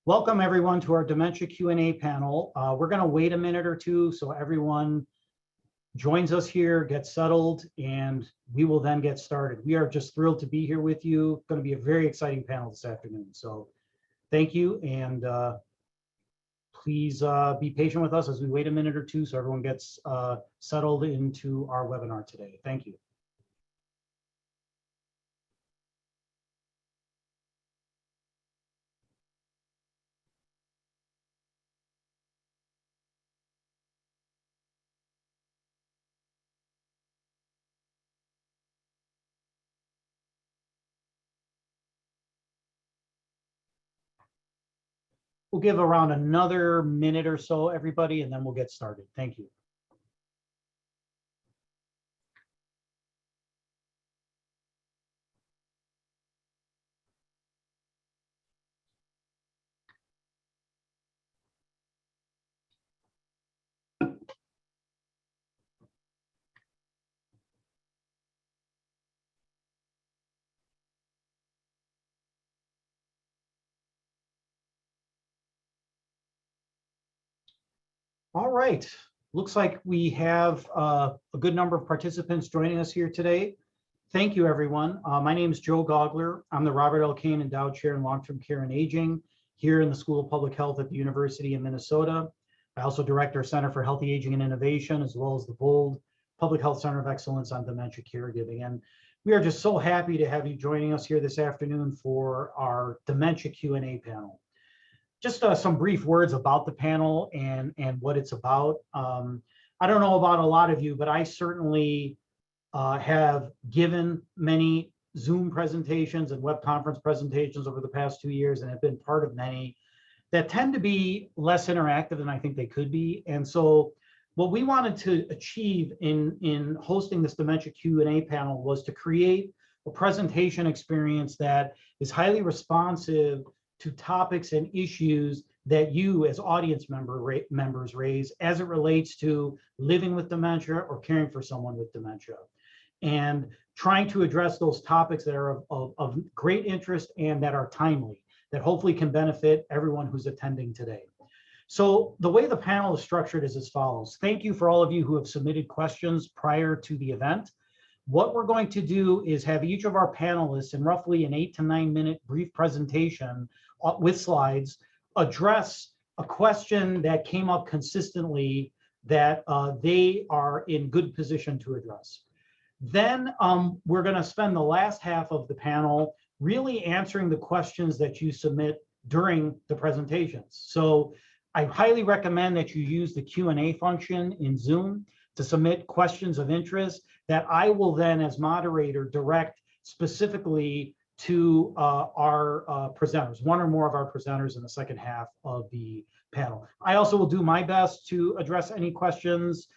Welcome everyone to our Dementia Q&A panel. We're going to wait a minute or two so everyone joins us here, gets settled, and we will then get started. We are just thrilled to be here with you. It's going to be a very exciting panel this afternoon. So thank you, and please be patient with us as we wait a minute or two so everyone gets settled into our webinar today. Thank you. We'll give around another minute or so, everybody, and then we'll get started. Thank you. All right, looks like we have a good number of participants joining us here today. Thank you, everyone. My name is Joe Gogler. I'm the Robert L. Kane Endowed Chair in Long-Term Care and Aging here in the School of Public Health at the University of Minnesota. I also direct our Center for Healthy Aging and Innovation, as well as the Bold Public Health Center of Excellence on Dementia Caregiving. And we are just so happy to have you joining us here this afternoon for our Dementia Q&A panel. Just some brief words about the panel and what it's about. I don't know about a lot of you, but I certainly have given many Zoom presentations and web conference presentations over the past 2 years and have been part of many that tend to be less interactive than I think they could be. And so what we wanted to achieve in hosting this Dementia Q&A panel was to create a presentation experience that is highly responsive to topics and issues that you as audience members raise as it relates to living with dementia or caring for someone with dementia, and trying to address those topics that are of great interest and that are timely, that hopefully can benefit everyone who's attending today. So the way the panel is structured is as follows. Thank you for all of you who have submitted questions prior to the event. What we're going to do is have each of our panelists in roughly an 8 to 9 minute brief presentation with slides address a question that came up consistently that they are in good position to address. Then we're going to spend the last half of the panel really answering the questions that you submit during the presentations. So I highly recommend that you use the Q&A function in Zoom to submit questions of interest that I will then, as moderator, direct specifically to our presenters, one or more of our presenters in the second half of the panel. I also will do my best to address any questions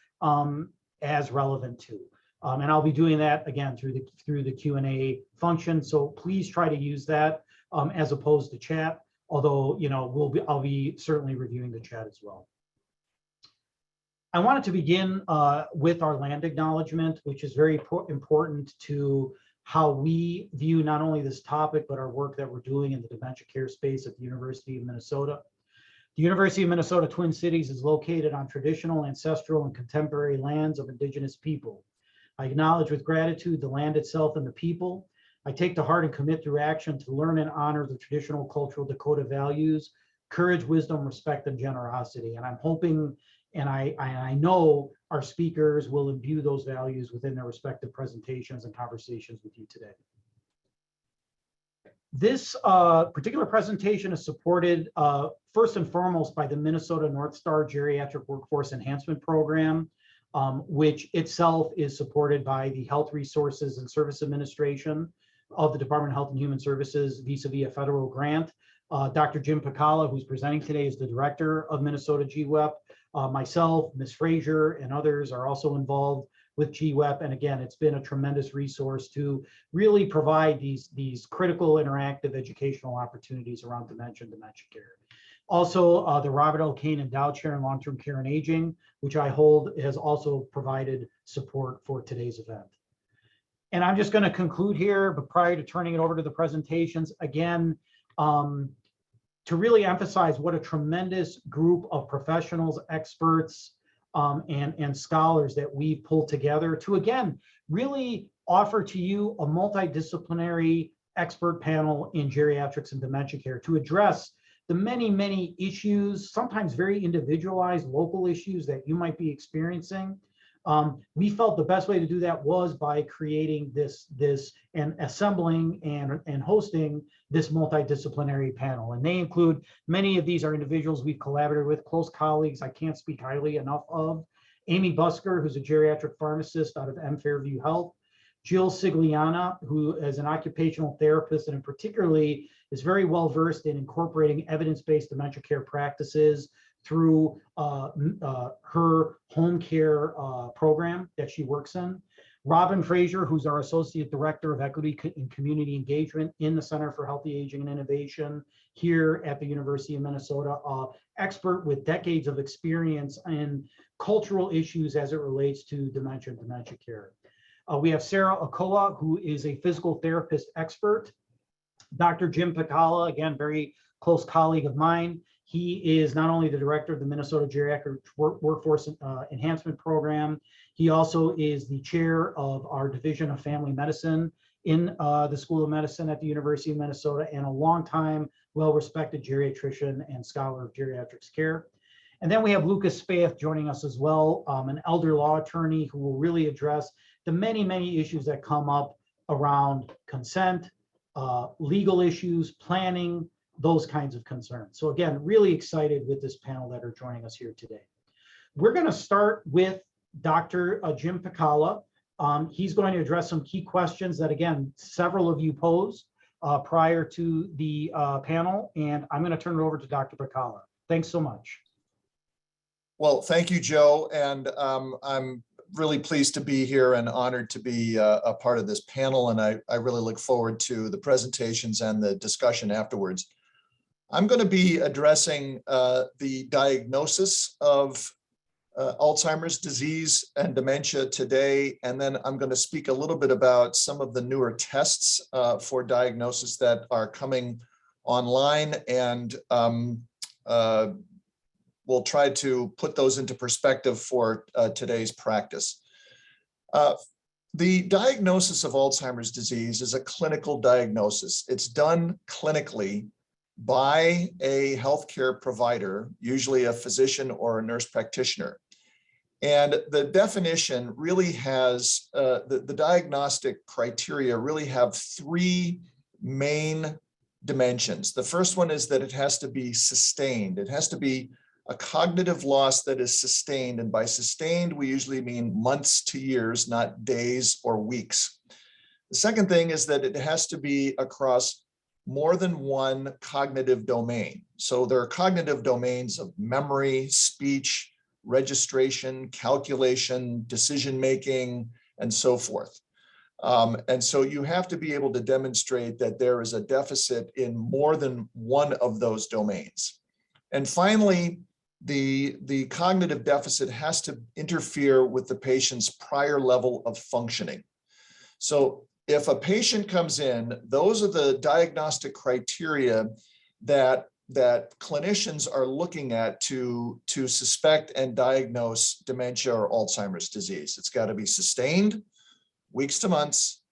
as relevant to, and I'll be doing that again through the Q&A function. So please try to use that as opposed to chat. Although I'll be certainly reviewing the chat as well. I wanted to begin with our land acknowledgement, which is very important to how we view not only this topic, but our work that we're doing in the dementia care space at the University of Minnesota. The University of Minnesota Twin Cities is located on traditional, ancestral, and contemporary lands of Indigenous people. I acknowledge with gratitude the land itself and the people. I take to heart and commit through action to learn and honor the traditional cultural Dakota values, courage, wisdom, respect, and generosity. And I'm hoping and I know our speakers will imbue those values within their respective presentations and conversations with you today. This particular presentation is supported first and foremost by the Minnesota North Star Geriatric Workforce Enhancement Program, which itself is supported by the Health Resources and Service Administration of the Department of Health and Human Services vis-a-vis a federal grant. Dr. Jim Picala, who's presenting today, is the director of Minnesota GWEP. Myself, Ms. Frazier, and others are also involved with GWEP. And again, it's been a tremendous resource to really provide these critical interactive educational opportunities around dementia and dementia care. Also, the Robert L. Kane Endowed Chair in Long-Term Care and Aging, which I hold, has also provided support for today's event. And I'm just going to conclude here, but prior to turning it over to the presentations, again, to really emphasize what a tremendous group of professionals, experts, and scholars that we've pulled together to, again, really offer to you a multidisciplinary expert panel in geriatrics and dementia care to address the many, many issues, sometimes very individualized local issues that you might be experiencing. We felt the best way to do that was by creating this and assembling and hosting this multidisciplinary panel. And they include, many of these are individuals we've collaborated with, close colleagues I can't speak highly enough of. Amy Busker, who's a geriatric pharmacist out of M Fairview Health. Jill Sigliana, who is an occupational therapist and particularly is very well versed in incorporating evidence-based dementia care practices through her home care program that she works in. Robin Frazier, who's our Associate Director of Equity and Community Engagement in the Center for Healthy Aging and Innovation here at the University of Minnesota, expert with decades of experience in cultural issues as it relates to dementia and dementia care. We have Sarah Okoa, who is a physical therapist expert. Dr. Jim Picala, again, very close colleague of mine. He is not only the director of the Minnesota Geriatric Workforce Enhancement Program, he also is the chair of our Division of Family Medicine in the School of Medicine at the University of Minnesota, and a longtime, well-respected geriatrician and scholar of geriatrics care. And then we have Lucas Spaeth joining us as well, an elder law attorney who will really address the many, many issues that come up around consent, legal issues, planning, those kinds of concerns. So again, really excited with this panel that are joining us here today. We're going to start with Dr. Jim Picala. He's going to address some key questions that, again, several of you posed prior to the panel, and I'm going to turn it over to Dr. Picala. Thanks so much. Well, thank you, Joe, and I'm really pleased to be here and honored to be a part of this panel, and I really look forward to the presentations and the discussion afterwards. I'm going to be addressing the diagnosis of Alzheimer's disease and dementia today, and then I'm going to speak a little bit about some of the newer tests for diagnosis that are coming online, and we'll try to put those into perspective for today's practice. The diagnosis of Alzheimer's disease is a clinical diagnosis. It's done clinically by a healthcare provider, usually a physician or a nurse practitioner. And the definition really has, the diagnostic criteria really have three main dimensions. The first one is that it has to be sustained. It has to be a cognitive loss that is sustained. And by sustained, we usually mean months to years, not days or weeks. The second thing is that it has to be across more than one cognitive domain. So there are cognitive domains of memory, speech, registration, calculation, decision-making, and so forth. And so you have to be able to demonstrate that there is a deficit in more than one of those domains. And finally, the cognitive deficit has to interfere with the patient's prior level of functioning. So if a patient comes in, those are the diagnostic criteria that clinicians are looking at to suspect and diagnose dementia or Alzheimer's disease. It's got to be sustained, weeks to months,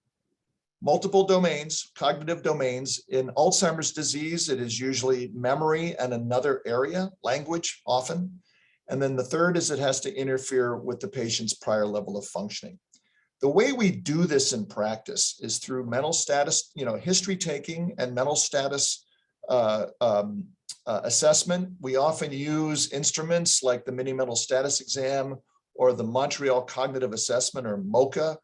multiple domains, cognitive domains. In Alzheimer's disease, it is usually memory and another area, language often. And then the third is it has to interfere with the patient's prior level of functioning. The way we do this in practice is through mental status, history taking and mental status assessment. We often use instruments like the Mini Mental Status Exam or the Montreal Cognitive Assessment, or MoCA,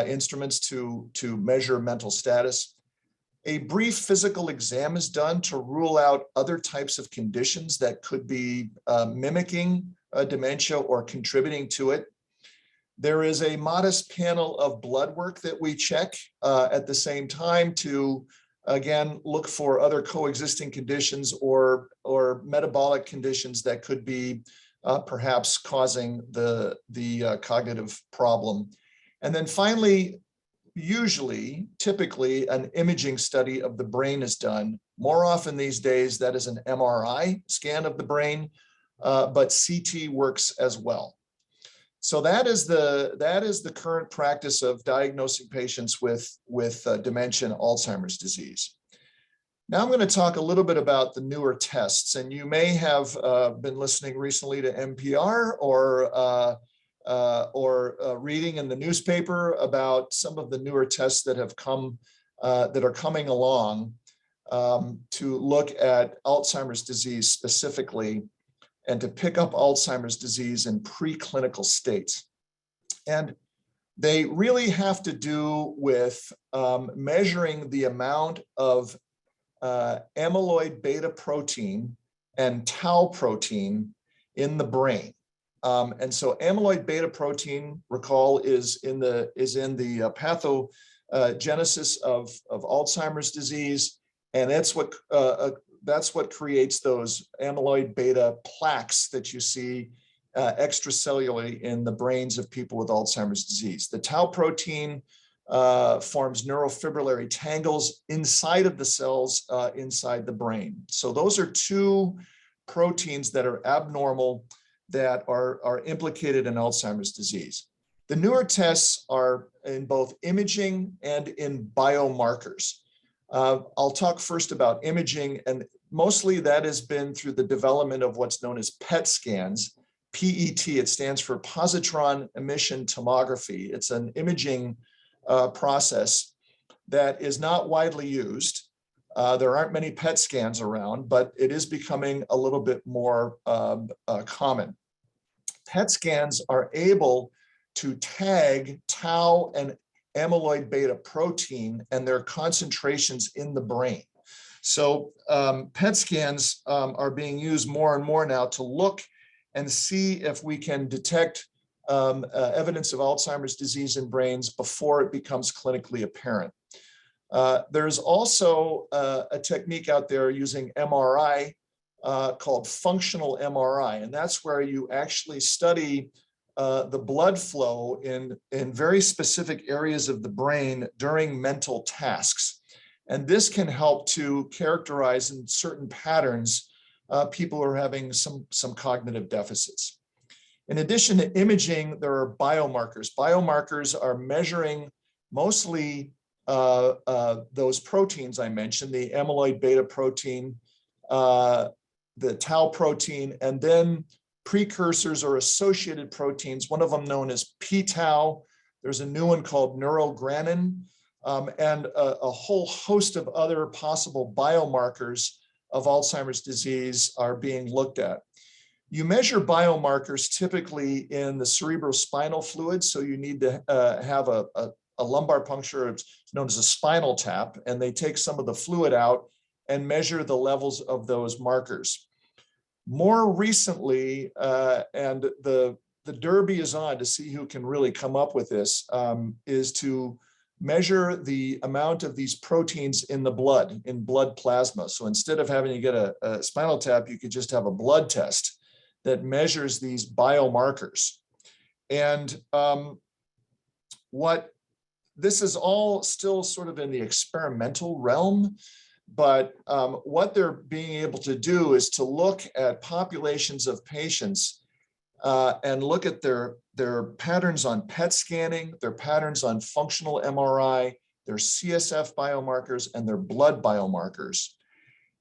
instruments to measure mental status. A brief physical exam is done to rule out other types of conditions that could be mimicking dementia or contributing to it. There is a modest panel of blood work that we check at the same time to, again, look for other coexisting conditions or metabolic conditions that could be perhaps causing the cognitive problem. And then finally, typically, an imaging study of the brain is done. More often these days, that is an MRI scan of the brain, but CT works as well. So that is the current practice of diagnosing patients with dementia and Alzheimer's disease. Now I'm going to talk a little bit about the newer tests, and you may have been listening recently to NPR or reading in the newspaper about some of the newer tests that have come, that are coming along to look at Alzheimer's disease specifically, and to pick up Alzheimer's disease in preclinical states. And they really have to do with measuring the amount of amyloid beta protein and tau protein in the brain. And so amyloid beta protein, recall, is in the pathogenesis of Alzheimer's disease, and that's what creates those amyloid beta plaques that you see extracellularly in the brains of people with Alzheimer's disease. The tau protein forms neurofibrillary tangles inside of the cells inside the brain. So those are two proteins that are abnormal that are implicated in Alzheimer's disease. The newer tests are in both imaging and in biomarkers. I'll talk first about imaging, and mostly that has been through the development of what's known as PET scans. PET, it stands for positron emission tomography. It's an imaging process that is not widely used. There aren't many PET scans around, but it is becoming a little bit more common. PET scans are able to tag tau and amyloid beta protein and their concentrations in the brain. So PET scans are being used more and more now to look and see if we can detect evidence of Alzheimer's disease in brains before it becomes clinically apparent. There's also a technique out there using MRI called functional MRI, and that's where you actually study the blood flow in very specific areas of the brain during mental tasks. And this can help to characterize in certain patterns people who are having some cognitive deficits. In addition to imaging, there are biomarkers. Biomarkers are measuring mostly those proteins I mentioned, the amyloid beta protein, the tau protein, and then precursors or associated proteins, one of them known as p-tau. There's a new one called neurogranin, and a whole host of other possible biomarkers of Alzheimer's disease are being looked at. You measure biomarkers typically in the cerebrospinal fluid, so you need to have a lumbar puncture. It's known as a spinal tap, and they take some of the fluid out and measure the levels of those markers. More recently, and the derby is on to see who can really come up with this, is to measure the amount of these proteins in the blood, in blood plasma. So instead of having to get a spinal tap, you could just have a blood test that measures these biomarkers. And this is all still sort of in the experimental realm, but what they're being able to do is to look at populations of patients and look at their patterns on PET scanning, their patterns on functional MRI, their CSF biomarkers, and their blood biomarkers.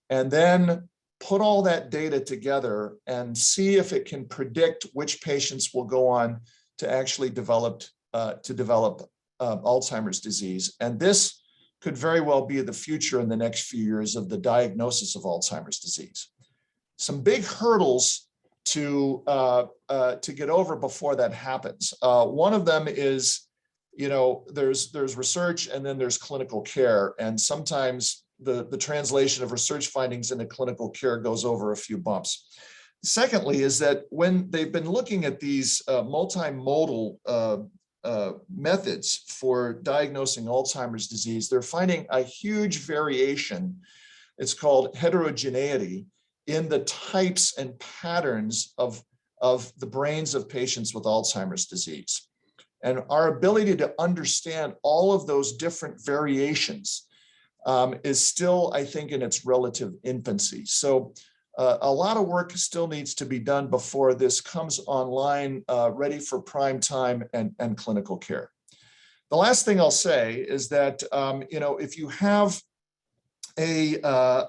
And then put all that data together and see if it can predict which patients will go on to actually develop Alzheimer's disease. And this could very well be the future in the next few years of the diagnosis of Alzheimer's disease. Some big hurdles to get over before that happens. One of them is, there's research and then there's clinical care, and sometimes the translation of research findings into clinical care goes over a few bumps. Secondly, is that when they've been looking at these multimodal methods for diagnosing Alzheimer's disease, they're finding a huge variation. It's called heterogeneity in the types and patterns of the brains of patients with Alzheimer's disease. And our ability to understand all of those different variations is still, I think, in its relative infancy. So a lot of work still needs to be done before this comes online, ready for prime time and clinical care. The last thing I'll say is that, if you have a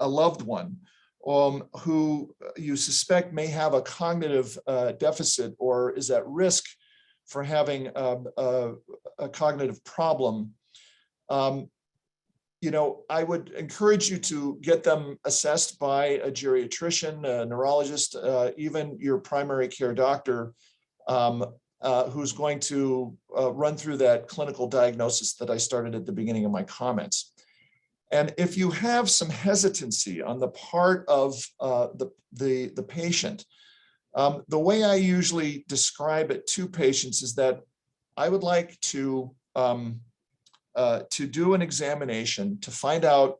loved one who you suspect may have a cognitive deficit or is at risk for having a cognitive problem, I would encourage you to get them assessed by a geriatrician, a neurologist, even your primary care doctor, who's going to run through that clinical diagnosis that I started at the beginning of my comments. And if you have some hesitancy on the part of the patient, the way I usually describe it to patients is that I would like to do an examination to find out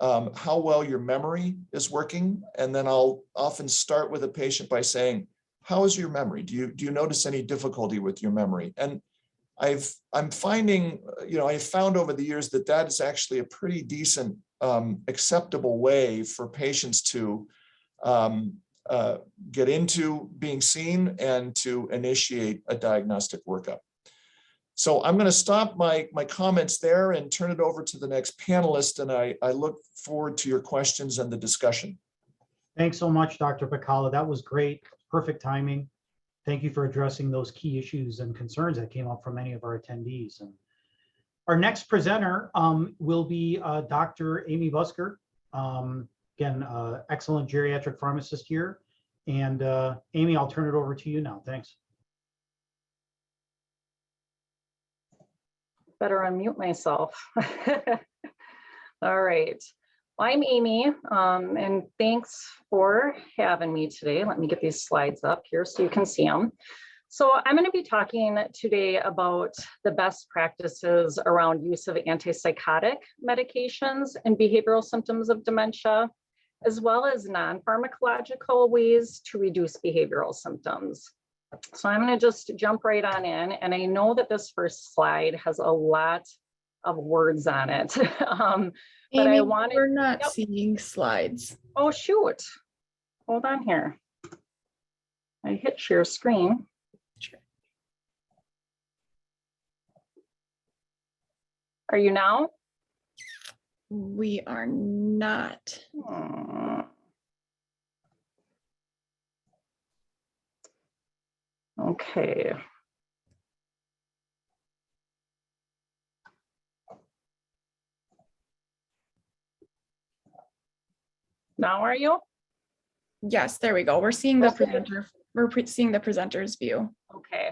how well your memory is working. And then I'll often start with a patient by saying, how is your memory? Do you notice any difficulty with your memory? And I'm finding, I've found over the years that that is actually a pretty decent, acceptable way for patients to get into being seen and to initiate a diagnostic workup. So I'm going to stop my comments there and turn it over to the next panelist. And I look forward to your questions and the discussion. Thanks so much, Dr. Pacala. That was great. Perfect timing. Thank you for addressing those key issues and concerns that came up from many of our attendees. And our next presenter will be Dr. Amy Busker. Again, excellent geriatric pharmacist here. And Amy, I'll turn it over to you now. Thanks. Better unmute myself. All right. Well, I'm Amy, and thanks for having me today. Let me get these slides up here so you can see them. So I'm going to be talking today about the best practices around use of antipsychotic medications and behavioral symptoms of dementia, as well as non-pharmacological ways to reduce behavioral symptoms. So I'm going to just jump right on in. And I know that this first slide has a lot of words on it. But Amy, I wanted, we're not seeing slides. Oh, shoot. Hold on here. I hit share screen. Sure. Are you now? We are not. Okay. Now are you? Yes, there we go. We're seeing the presenter. We're seeing the presenter's view. Okay.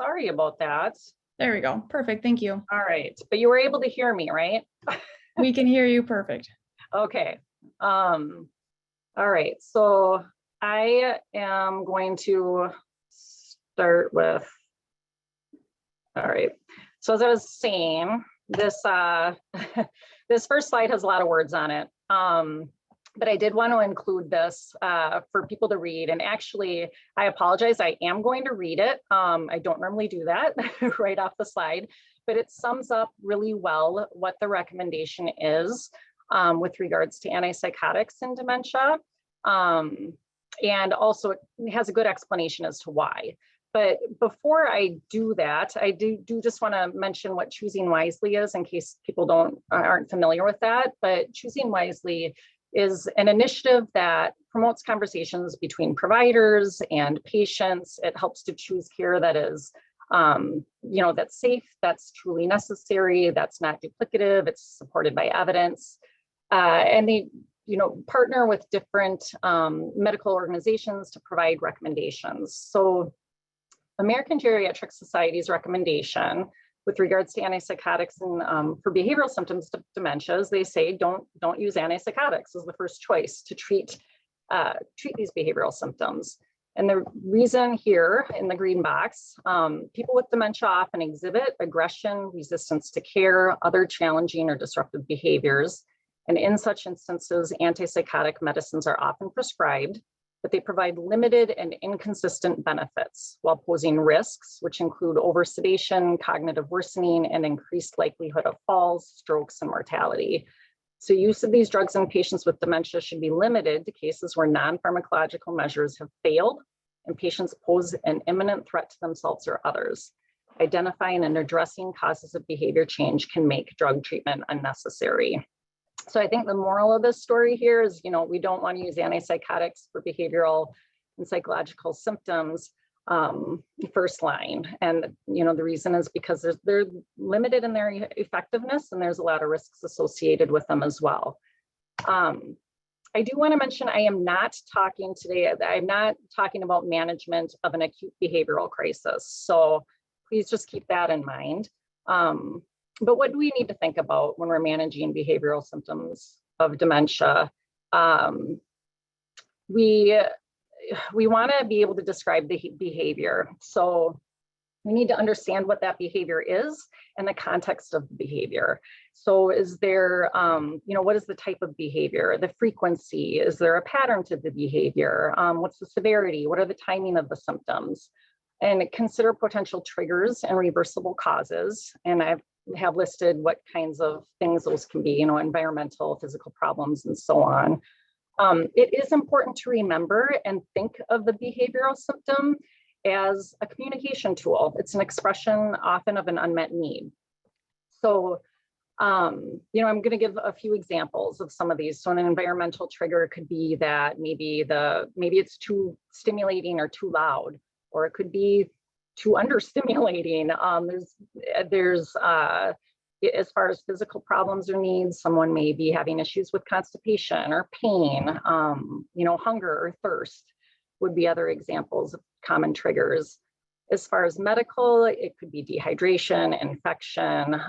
Sorry about that. There we go. Perfect. Thank you. All right. But you were able to hear me, right? We can hear you. Perfect. Okay. All right. So I am going to start with, all right. So as I was saying, this this first slide has a lot of words on it. But I did want to include this for people to read. And actually, I apologize, I am going to read it. I don't normally do that right off the slide, but it sums up really well what the recommendation is with regards to antipsychotics in dementia. And also it has a good explanation as to why. But before I do that, I do just want to mention what Choosing Wisely is in case people aren't familiar with that. But Choosing Wisely is an initiative that promotes conversations between providers and patients. It helps to choose care that is, that's safe, that's truly necessary, that's not duplicative, it's supported by evidence. And they, partner with different medical organizations to provide recommendations. So American Geriatric Society's recommendation with regards to antipsychotics and for behavioral symptoms of dementias, they say don't use antipsychotics as the first choice to treat these behavioral symptoms. And the reason here in the green box, people with dementia often exhibit aggression, resistance to care, other challenging or disruptive behaviors. And in such instances, antipsychotic medicines are often prescribed. but they provide limited and inconsistent benefits while posing risks, which include oversedation, cognitive worsening, and increased likelihood of falls, strokes, and mortality. So use of these drugs in patients with dementia should be limited to cases where non-pharmacological measures have failed and patients pose an imminent threat to themselves or others. Identifying and addressing causes of behavior change can make drug treatment unnecessary. So I think the moral of this story here is, we don't want to use antipsychotics for behavioral and psychological symptoms first line. And, the reason is because they're limited in their effectiveness and there's a lot of risks associated with them as well. I do want to mention, I am not talking today, I'm not talking about management of an acute behavioral crisis. So please just keep that in mind. But what do we need to think about when we're managing behavioral symptoms of dementia? We want to be able to describe the behavior. So we need to understand what that behavior is and the context of the behavior. So is there, what is the type of behavior, the frequency? Is there a pattern to the behavior? What's the severity? What are the timing of the symptoms? And consider potential triggers and reversible causes. And I have listed what kinds of things those can be, environmental, physical problems, and so on. It is important to remember and think of the behavioral symptom as a communication tool. It's an expression often of an unmet need. So, I'm going to give a few examples of some of these. So an environmental trigger could be that maybe it's too stimulating or too loud, or it could be too understimulating. There's as far as physical problems or needs, someone may be having issues with constipation or pain, hunger or thirst would be other examples of common triggers. As far as medical, it could be dehydration, infection,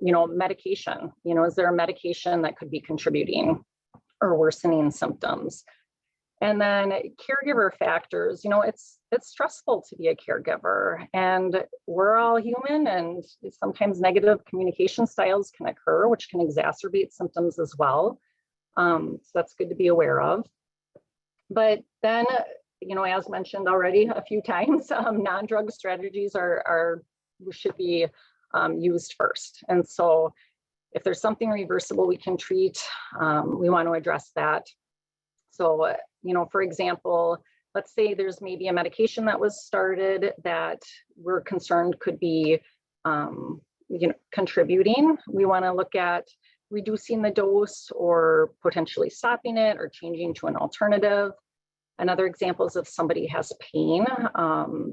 medication. Is there a medication that could be contributing or worsening symptoms? And then caregiver factors, it's stressful to be a caregiver, and we're all human, and sometimes negative communication styles can occur, which can exacerbate symptoms as well. So that's good to be aware of. But then, as mentioned already a few times, non-drug strategies should be used first. And so if there's something reversible we can treat, we want to address that. So, for example, let's say there's maybe a medication that was started that we're concerned could be, contributing. We want to look at reducing the dose or potentially stopping it or changing to an alternative. Another example is if somebody has pain,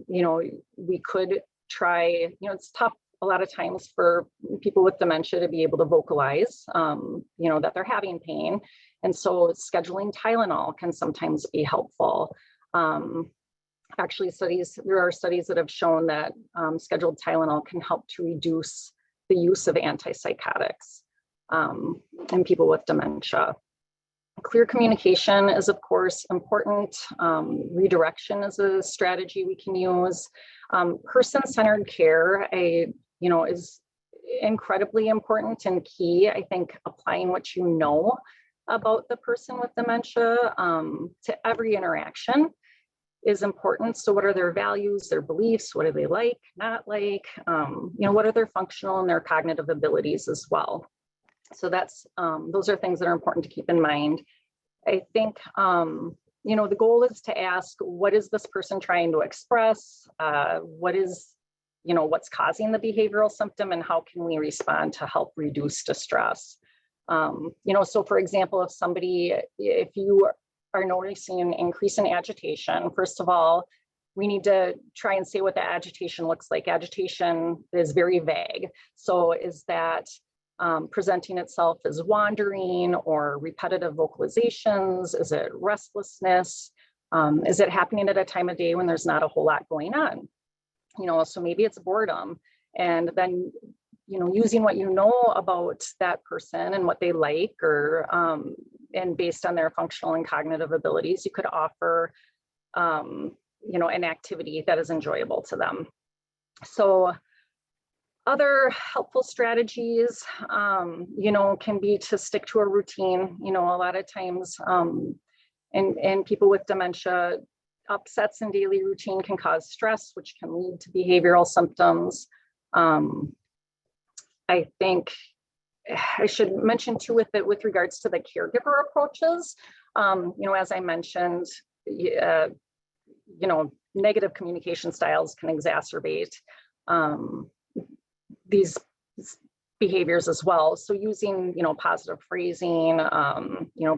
we could try, it's tough a lot of times for people with dementia to be able to vocalize, that they're having pain. And so scheduling Tylenol can sometimes be helpful. Actually, there are studies that have shown that scheduled Tylenol can help to reduce the use of antipsychotics in people with dementia. Clear communication is, of course, important. Redirection is a strategy we can use. Person-centered care, is incredibly important and key. I think applying what you know about the person with dementia to every interaction is important. So what are their values, their beliefs? What do they like, not like? What are their functional and their cognitive abilities as well? So those are things that are important to keep in mind. I think, the goal is to ask, what is this person trying to express? What's causing the behavioral symptom, and how can we respond to help reduce distress? So for example, if you are noticing an increase in agitation, first of all, we need to try and say what the agitation looks like. Agitation is very vague. So is that presenting itself as wandering or repetitive vocalizations? Is it restlessness? Is it happening at a time of day when there's not a whole lot going on? So maybe it's boredom. And then, using what you know about that person and what they like, or and based on their functional and cognitive abilities, you could offer, an activity that is enjoyable to them. So other helpful strategies, can be to stick to a routine. A lot of times in people with dementia, upsets in daily routine can cause stress, which can lead to behavioral symptoms. I think I should mention too with regards to the caregiver approaches, as I mentioned, negative communication styles can exacerbate these behaviors as well. So using, positive phrasing,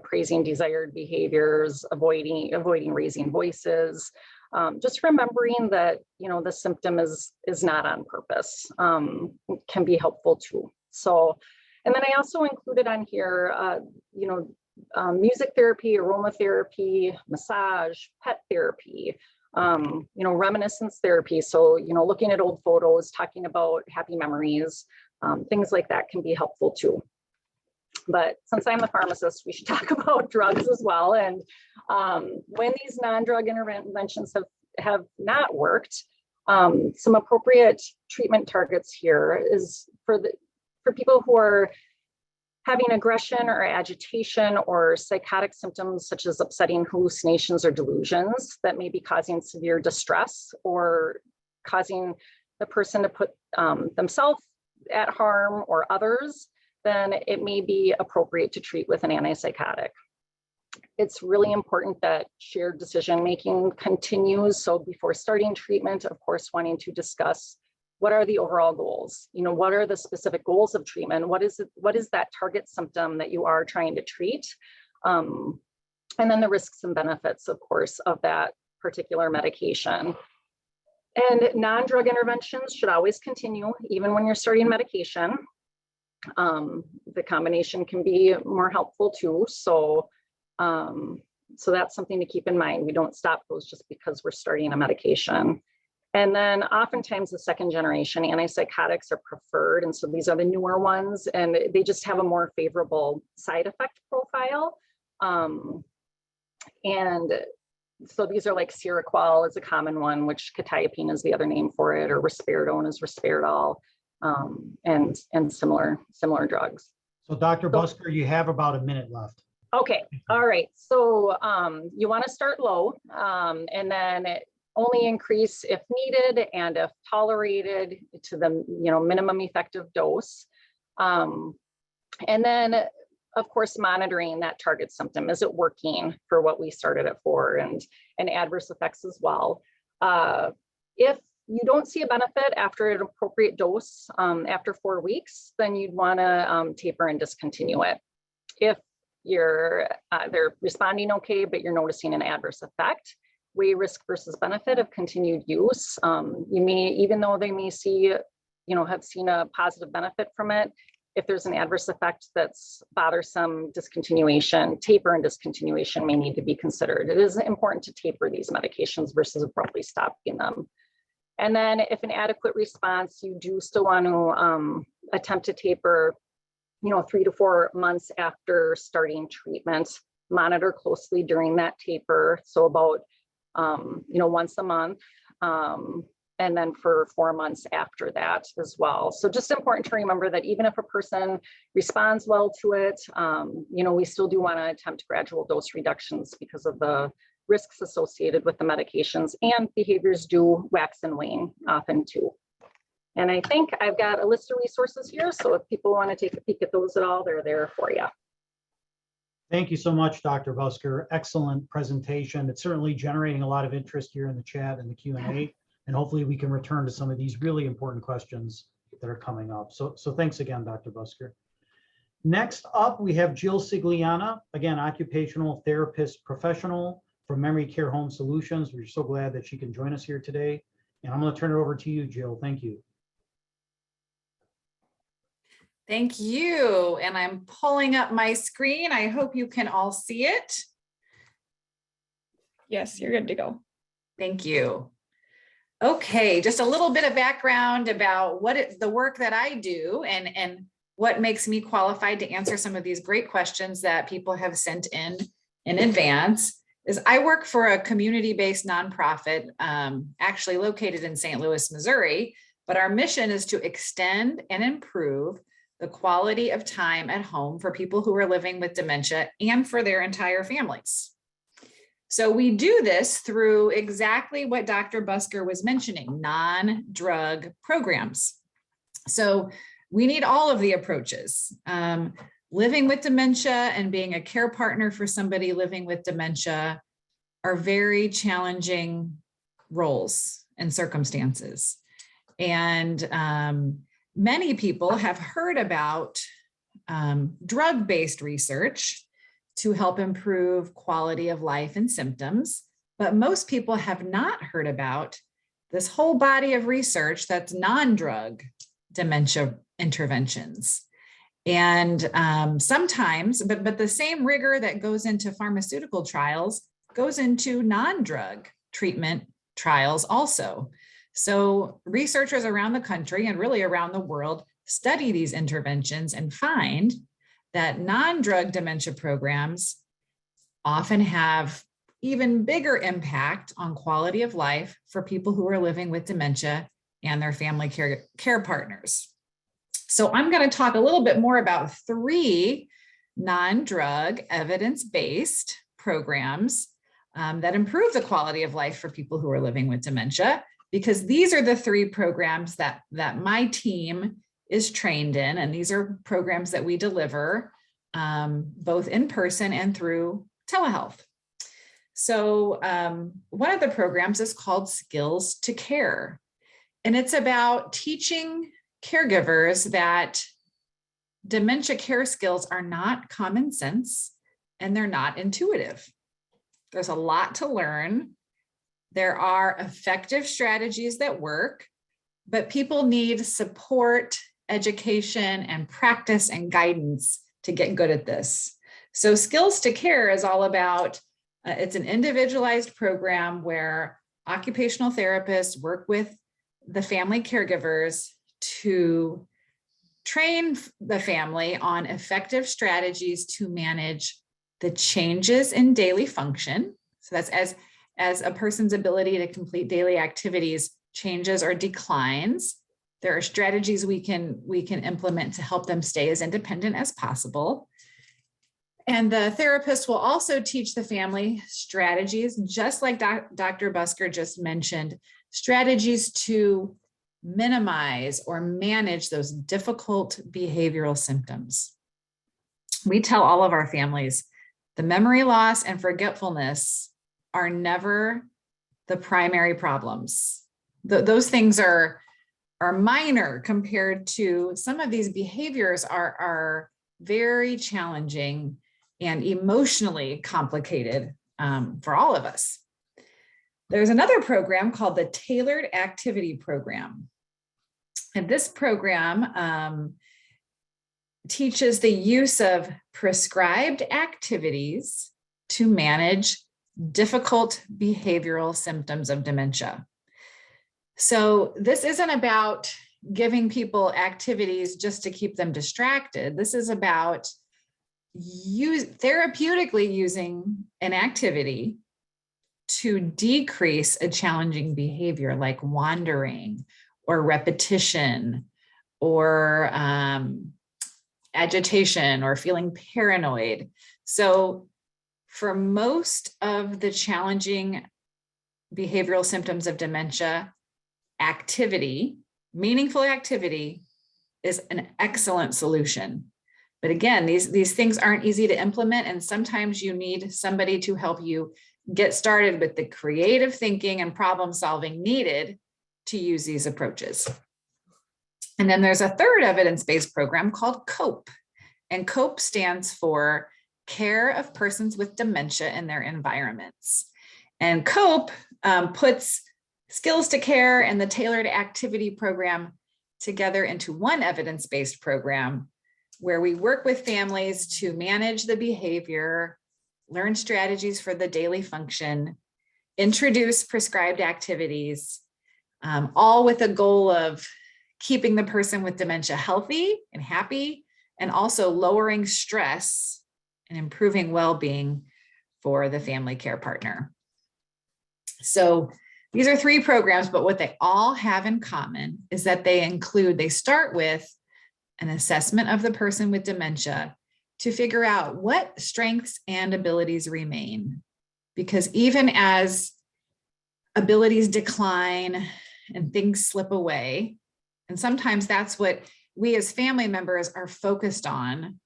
praising desired behaviors, avoiding raising voices, just remembering that, the symptom is not on purpose, can be helpful too. So, and then I also included on here, music therapy, aromatherapy, massage, pet therapy, reminiscence therapy. So, looking at old photos, talking about happy memories, things like that can be helpful too. But since I'm the pharmacist, we should talk about drugs as well. And when these non-drug interventions have not worked, some appropriate treatment targets here is for people who are having aggression or agitation or psychotic symptoms such as upsetting hallucinations or delusions that may be causing severe distress or causing the person to put themselves at harm or others, then it may be appropriate to treat with an antipsychotic. It's really important that shared decision-making continues. So before starting treatment, of course, wanting to discuss what are the overall goals? What are the specific goals of treatment? What is that target symptom that you are trying to treat? And then the risks and benefits, of course, of that particular medication. And non-drug interventions should always continue, even when you're starting medication. The combination can be more helpful too. So that's something to keep in mind. We don't stop those just because we're starting a medication. And then oftentimes the second generation antipsychotics are preferred. And so these are the newer ones, and they just have a more favorable side effect profile. And so these are like Seroquel is a common one, which quetiapine is the other name for it, or risperidone is Risperidol, and similar drugs. So Dr. Busker, you have about a minute left. Okay, all right. So you want to start low, and then only increase if needed and if tolerated to the minimum effective dose. And then, of course, monitoring that target symptom. Is it working for what we started it for, and adverse effects as well. If you don't see a benefit after an appropriate dose after 4 weeks, then you'd want to taper and discontinue it. If they're responding okay, but you're noticing an adverse effect, weigh risk versus benefit of continued use. You may, even though they may see, have seen a positive benefit from it, if there's an adverse effect that's bothersome, taper and discontinuation may need to be considered. It is important to taper these medications versus abruptly stopping them. And then if an adequate response, you do still want to attempt to taper, 3 to 4 months after starting treatment. Monitor closely during that taper. So about, once a month. And then for 4 months after that as well. So just important to remember that even if a person responds well to it, we still do want to attempt gradual dose reductions because of the risks associated with the medications, and behaviors do wax and wane often too. And I think I've got a list of resources here. So if people want to take a peek at those at all, they're there for you. Thank you so much, Dr. Busker. Excellent presentation. It's certainly generating a lot of interest here in the chat and the Q&A, and hopefully we can return to some of these really important questions that are coming up. So thanks again, Dr. Busker. Next up, we have Jill Sigliana, again, occupational therapist professional from Memory Care Home Solutions. We're so glad that she can join us here today. And I'm going to turn it over to you, Jill. Thank you. Thank you. And I'm pulling up my screen. I hope you can all see it. Yes, you're good to go. Thank you. Okay, just a little bit of background about the work that I do and what makes me qualified to answer some of these great questions that people have sent in advance. Is I work for a community-based nonprofit, actually located in St. Louis, Missouri, but our mission is to extend and improve the quality of time at home for people who are living with dementia and for their entire families. So we do this through exactly what Dr. Busker was mentioning, non-drug programs. So we need all of the approaches. Living with dementia and being a care partner for somebody living with dementia are very challenging roles and circumstances. And many people have heard about drug-based research to help improve quality of life and symptoms, but most people have not heard about this whole body of research that's non-drug dementia interventions. And sometimes, but the same rigor that goes into pharmaceutical trials goes into non-drug treatment trials also. So researchers around the country and really around the world study these interventions and find that non-drug dementia programs often have even bigger impact on quality of life for people who are living with dementia and their family care partners. So I'm going to talk a little bit more about 3 non-drug evidence-based programs that improve the quality of life for people who are living with dementia, because these are the 3 programs that my team is trained in, and these are programs that we deliver both in person and through telehealth. So one of the programs is called Skills to Care, and it's about teaching caregivers that dementia care skills are not common sense and they're not intuitive. There's a lot to learn. There are effective strategies that work, but people need support, education, and practice and guidance to get good at this. So Skills to Care is all about, it's an individualized program where occupational therapists work with the family caregivers to train the family on effective strategies to manage the changes in daily function. So that's as a person's ability to complete daily activities changes or declines. There are strategies we can implement to help them stay as independent as possible. And the therapist will also teach the family strategies, just like Dr. Busker just mentioned, strategies to minimize or manage those difficult behavioral symptoms. We tell all of our families the memory loss and forgetfulness are never the primary problems. Those things are minor compared to some of these behaviors are very challenging and emotionally complicated for all of us. There's another program called the Tailored Activity Program. And this program teaches the use of prescribed activities to manage difficult behavioral symptoms of dementia. So this isn't about giving people activities just to keep them distracted. This is about therapeutically using an activity to decrease a challenging behavior like wandering or repetition or agitation or feeling paranoid. So for most of the challenging behavioral symptoms of dementia, activity, meaningful activity, is an excellent solution. But again, these things aren't easy to implement, and sometimes you need somebody to help you get started with the creative thinking and problem solving needed to use these approaches. And then there's a third evidence-based program called COPE, and COPE stands for Care of Persons with Dementia in Their Environments. And COPE puts Skills to Care and the Tailored Activity Program together into one evidence-based program where we work with families to manage the behavior, learn strategies for the daily function, introduce prescribed activities, all with a goal of keeping the person with dementia healthy and happy, and also lowering stress and improving well-being for the family care partner. So these are 3 programs, but what they all have in common is that they start with an assessment of the person with dementia to figure out what strengths and abilities remain. because even as abilities decline and things slip away, and sometimes that's what we as family members are focused on,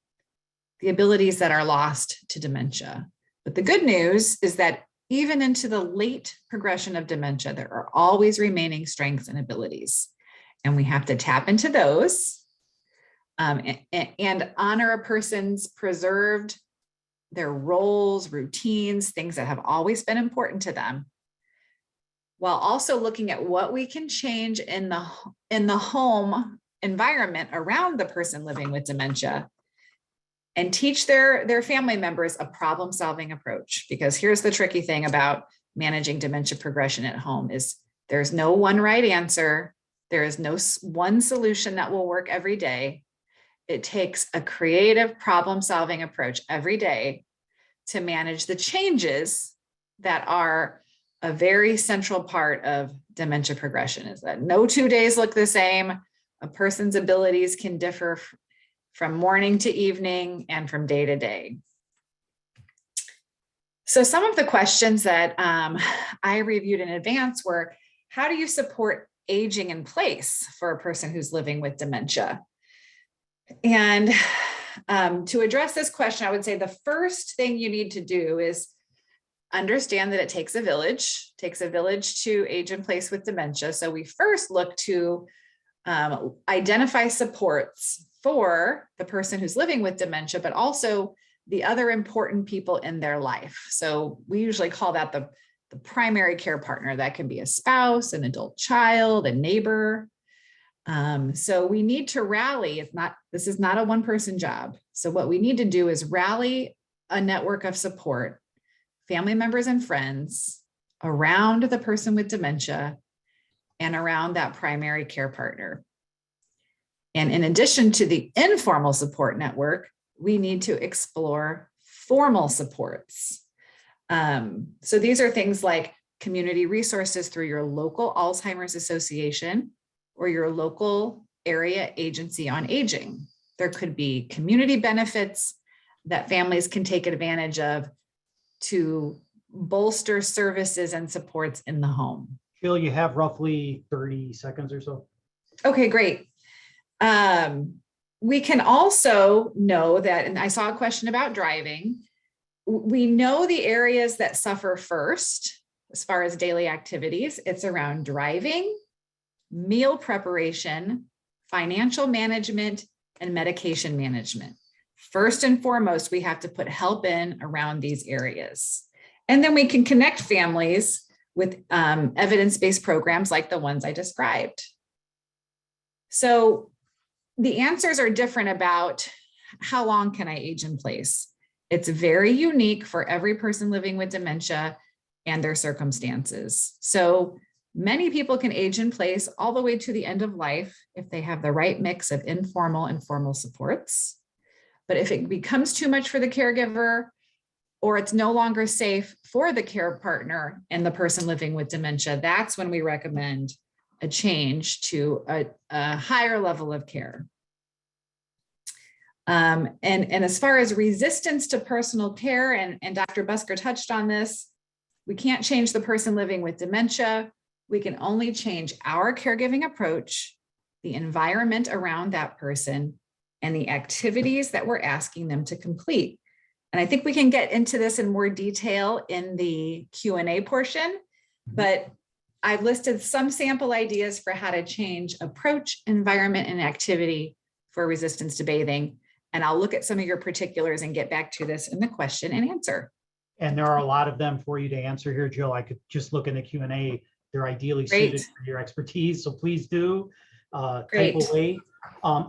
the abilities that are lost to dementia. But the good news is that even into the late progression of dementia, there are always remaining strengths and abilities. And we have to tap into those and honor a person's preserved their roles, routines, things that have always been important to them, while also looking at what we can change in the home environment around the person living with dementia, and teach their family members a problem-solving approach. Because here's the tricky thing about managing dementia progression at home is there's no one right answer. There is no one solution that will work every day. It takes a creative problem-solving approach every day to manage the changes that are a very central part of dementia progression, is that no 2 days look the same. A person's abilities can differ from morning to evening and from day to day. So some of the questions that I reviewed in advance were, how do you support aging in place for a person who's living with dementia? And to address this question, I would say the first thing you need to do is understand that it takes a village to age in place with dementia. So we first look to identify supports for the person who's living with dementia, but also the other important people in their life. So we usually call that the primary care partner. That can be a spouse, an adult child, a neighbor. So we need to rally. This is not a one-person job. So what we need to do is rally a network of support, family members and friends around the person with dementia and around that primary care partner. And in addition to the informal support network, we need to explore formal supports. So these are things like community resources through your local Alzheimer's Association or your local area agency on aging. There could be community benefits that families can take advantage of to bolster services and supports in the home. Jill, you have roughly 30 seconds or so. Okay, great. We can also know that, and I saw a question about driving. We know the areas that suffer first as far as daily activities. It's around driving, meal preparation, financial management, and medication management. First and foremost, we have to put help in around these areas. And then we can connect families with evidence-based programs like the ones I described. So the answers are different about how long can I age in place. It's very unique for every person living with dementia and their circumstances. So many people can age in place all the way to the end of life if they have the right mix of informal and formal supports. But if it becomes too much for the caregiver, or it's no longer safe for the care partner and the person living with dementia, that's when we recommend a change to a higher level of care. And as far as resistance to personal care, and Dr. Busker touched on this, we can't change the person living with dementia. We can only change our caregiving approach, the environment around that person, and the activities that we're asking them to complete. And I think we can get into this in more detail in the Q&A portion, but I've listed some sample ideas for how to change approach, environment, and activity for resistance to bathing. And I'll look at some of your particulars and get back to this in the question and answer. And there are a lot of them for you to answer here, Jill. I could just look in the Q&A. They're ideally suited for your expertise, so please do type away.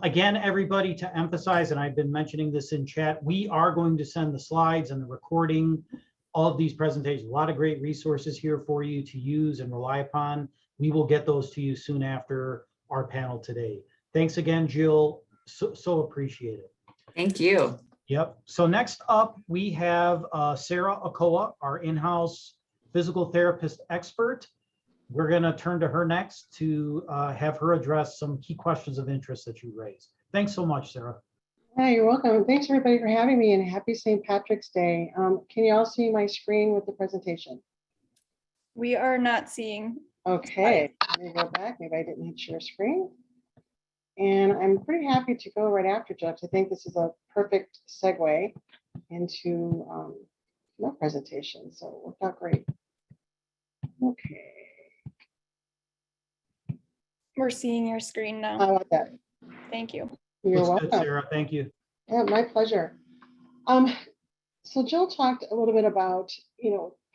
Again, everybody, to emphasize, and I've been mentioning this in chat, we are going to send the slides and the recording of these presentations. A lot of great resources here for you to use and rely upon. We will get those to you soon after our panel today. Thanks again, Jill. So appreciate it. Thank you. Yep. So next up, we have Sarah Okoa, our in-house physical therapist expert. We're going to turn to her next to have her address some key questions of interest that you raised. Thanks so much, Sarah. Hi, you're welcome. Thanks everybody for having me, and happy St. Patrick's Day. Can you all see my screen with the presentation? We are not seeing. Okay, let me go back. Maybe I didn't hit share screen. And I'm pretty happy to go right after Jeff. I think this is a perfect segue into my presentation. So it worked out great. Okay, We're seeing your screen now. how about that? Thank you. You're Looks good, welcome. Sarah. Thank you. Yeah, my pleasure. So Jill talked a little bit about,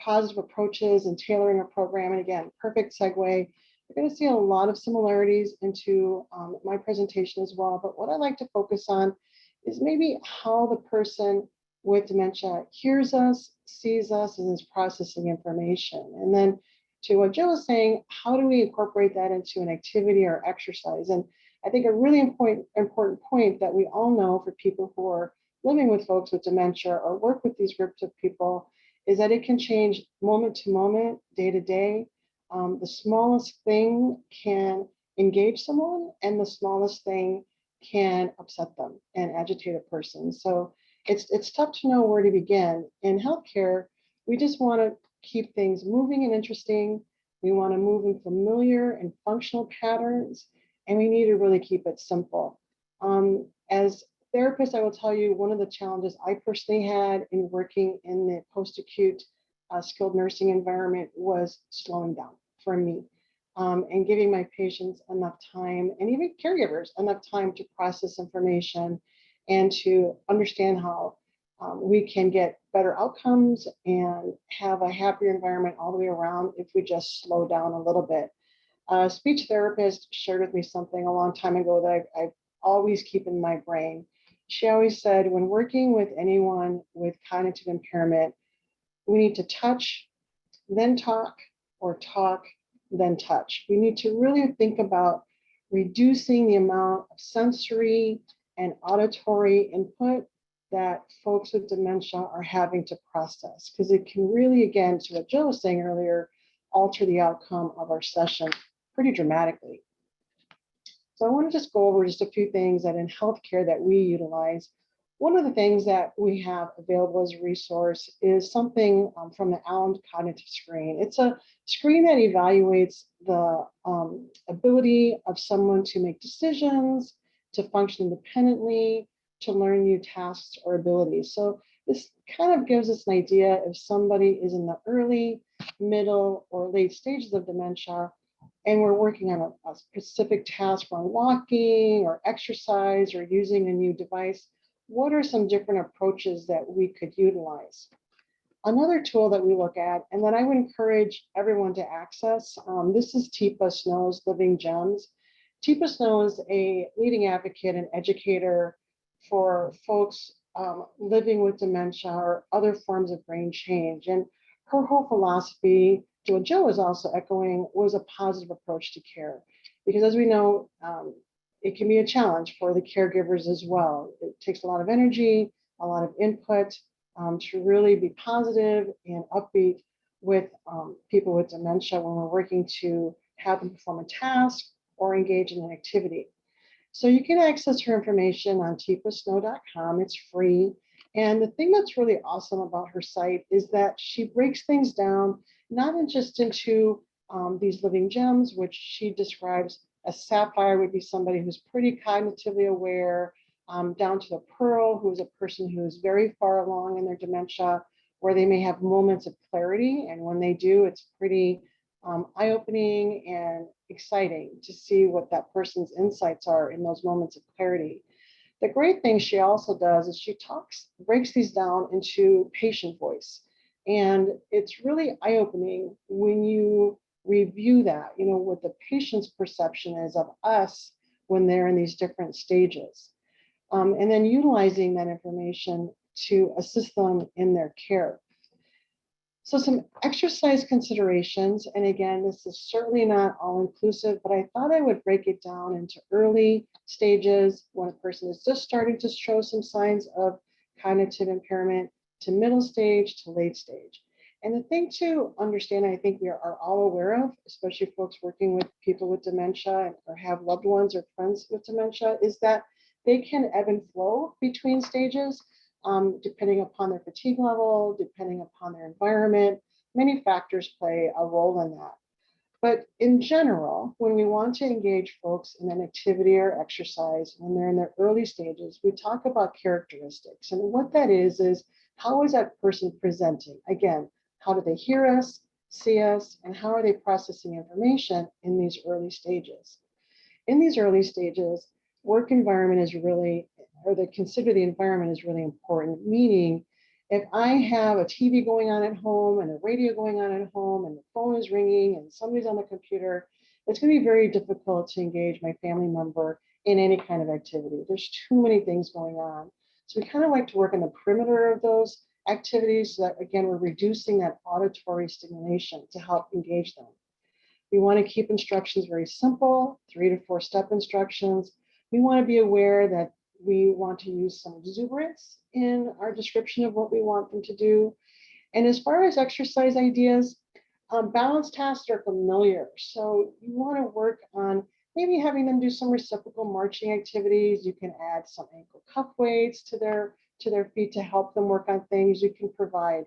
positive approaches and tailoring a program. And again, perfect segue. You're going to see a lot of similarities into my presentation as well. But what I like to focus on is maybe how the person with dementia hears us, sees us, and is processing information. And then to what Jill was saying, how do we incorporate that into an activity or exercise? And I think a really important point that we all know for people who are living with folks with dementia or work with these groups of people is that it can change moment to moment, day to day. The smallest thing can engage someone, and the smallest thing can upset them and agitate a person. So it's tough to know where to begin. In healthcare, we just want to keep things moving and interesting. We want to move in familiar and functional patterns, and we need to really keep it simple. As therapist, I will tell you one of the challenges I personally had in working in the post-acute skilled nursing environment was slowing down for me and giving my patients enough time, and even caregivers enough time to process information and to understand how we can get better outcomes and have a happier environment all the way around if we just slow down a little bit. A speech therapist shared with me something a long time ago that I always keep in my brain. She always said, when working with anyone with cognitive impairment, we need to touch, then talk, or talk, then touch. We need to really think about reducing the amount of sensory and auditory input that folks with dementia are having to process, because it can really, again, to what Jill was saying earlier, alter the outcome of our session pretty dramatically. So I want to just go over just a few things that in healthcare that we utilize. One of the things that we have available as a resource is something from the Allen Cognitive Screen. It's a screen that evaluates the ability of someone to make decisions, to function independently, to learn new tasks or abilities. So this kind of gives us an idea if somebody is in the early, middle, or late stages of dementia, and we're working on a specific task on walking or exercise or using a new device, what are some different approaches that we could utilize? Another tool that we look at, and that I would encourage everyone to access, this is Tipa Snow's Living Gems. Tipa Snow is a leading advocate and educator for folks living with dementia or other forms of brain change. And her whole philosophy, to what Jill was also echoing, was a positive approach to care. Because as we know, it can be a challenge for the caregivers as well. It takes a lot of energy, a lot of input to really be positive and upbeat with people with dementia when we're working to have them perform a task or engage in an activity. So you can access her information on tipasnow.com. It's free. And the thing that's really awesome about her site is that she breaks things down, not just into these living gems, which she describes as Sapphire would be somebody who's pretty cognitively aware, down to the Pearl, who is a person who is very far along in their dementia, where they may have moments of clarity. And when they do, it's pretty eye-opening and exciting to see what that person's insights are in those moments of clarity. The great thing she also does is she breaks these down into patient voice. And it's really eye-opening when you review that, what the patient's perception is of us when they're in these different stages. And then utilizing that information to assist them in their care. So some exercise considerations, and again, this is certainly not all inclusive, but I thought I would break it down into early stages when a person is just starting to show some signs of cognitive impairment, to middle stage, to late stage. And the thing to understand, I think we are all aware of, especially folks working with people with dementia or have loved ones or friends with dementia, is that they can ebb and flow between stages, depending upon their fatigue level, depending upon their environment. Many factors play a role in that. But in general, when we want to engage folks in an activity or exercise, when they're in their early stages, we talk about characteristics. And what that is how is that person presenting? Again, how do they hear us, see us, and how are they processing information in these early stages? In these early stages, work environment is really, or they consider the environment is really important, meaning if I have a TV going on at home and a radio going on at home and the phone is ringing and somebody's on the computer, it's going to be very difficult to engage my family member in any kind of activity. There's too many things going on. So we kind of like to work on the perimeter of those activities so that, again, we're reducing that auditory stimulation to help engage them. We want to keep instructions very simple, 3 to 4 step instructions. We want to be aware that we want to use some exuberance in our description of what we want them to do. And as far as exercise ideas, balance tasks are familiar. So you want to work on maybe having them do some reciprocal marching activities. You can add some ankle cuff weights to their feet to help them work on things. You can provide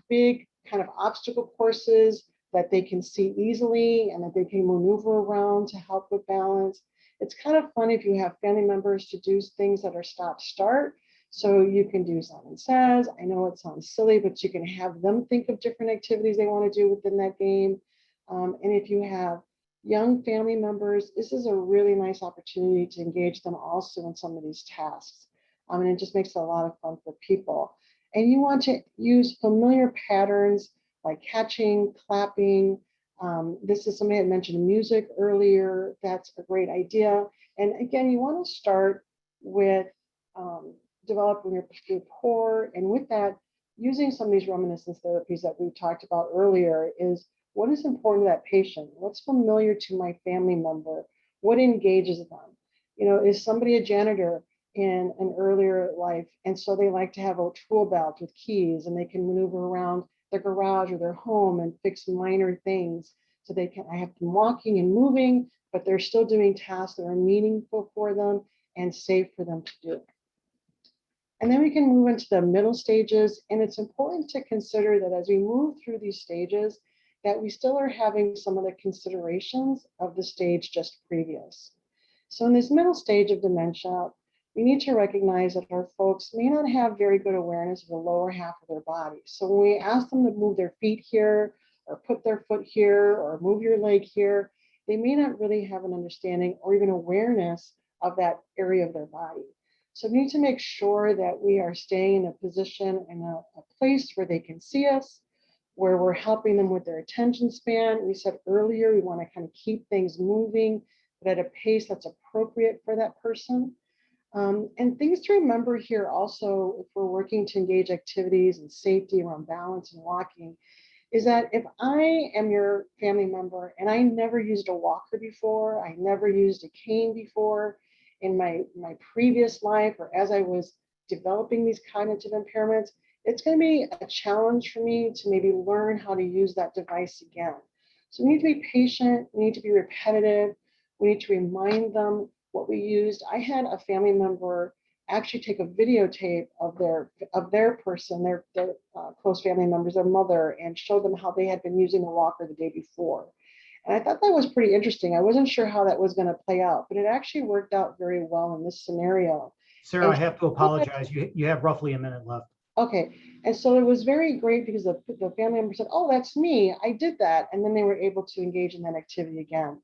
big kind of obstacle courses that they can see easily and that they can maneuver around to help with balance. It's kind of fun if you have family members to do things that are stop-start. So you can do Simon Says. I know it sounds silly, but you can have them think of different activities they want to do within that game. And if you have young family members, this is a really nice opportunity to engage them also in some of these tasks. And it just makes it a lot of fun for people. And you want to use familiar patterns like catching, clapping. This is somebody that mentioned music earlier. That's a great idea. And again, you want to start with developing your rapport. And with that, using some of these reminiscence therapies that we talked about earlier is what is important to that patient? What's familiar to my family member? What engages them? You know, is somebody a janitor in an earlier life? And so they like to have a tool belt with keys and they can maneuver around their garage or their home and fix minor things. So they can, I have them walking and moving, but they're still doing tasks that are meaningful for them and safe for them to do. And then we can move into the middle stages. And it's important to consider that as we move through these stages, that we still are having some of the considerations of the stage just previous. So in this middle stage of dementia, we need to recognize that our folks may not have very good awareness of the lower half of their body. So when we ask them to move their feet here, or put their foot here, or move your leg here, they may not really have an understanding or even awareness of that area of their body. So we need to make sure that we are staying in a position and a place where they can see us, where we're helping them with their attention span. We said earlier, we want to kind of keep things moving, but at a pace that's appropriate for that person. And things to remember here also, if we're working to engage activities and safety around balance and walking, is that if I am your family member and I never used a walker before, I never used a cane before in my previous life, or as I was developing these cognitive impairments, it's going to be a challenge for me to maybe learn how to use that device again. So we need to be patient, we need to be repetitive, we need to remind them what we used. I had a family member actually take a videotape of their person, their close family members, their mother, and show them how they had been using the walker the day before. And I thought that was pretty interesting. I wasn't sure how that was going to play out, but it actually worked out very well in this scenario. Sarah, I have to apologize. You have roughly a minute left. Okay, and so it was very great because the family member said, oh, that's me, I did that. And then they were able to engage in that activity again.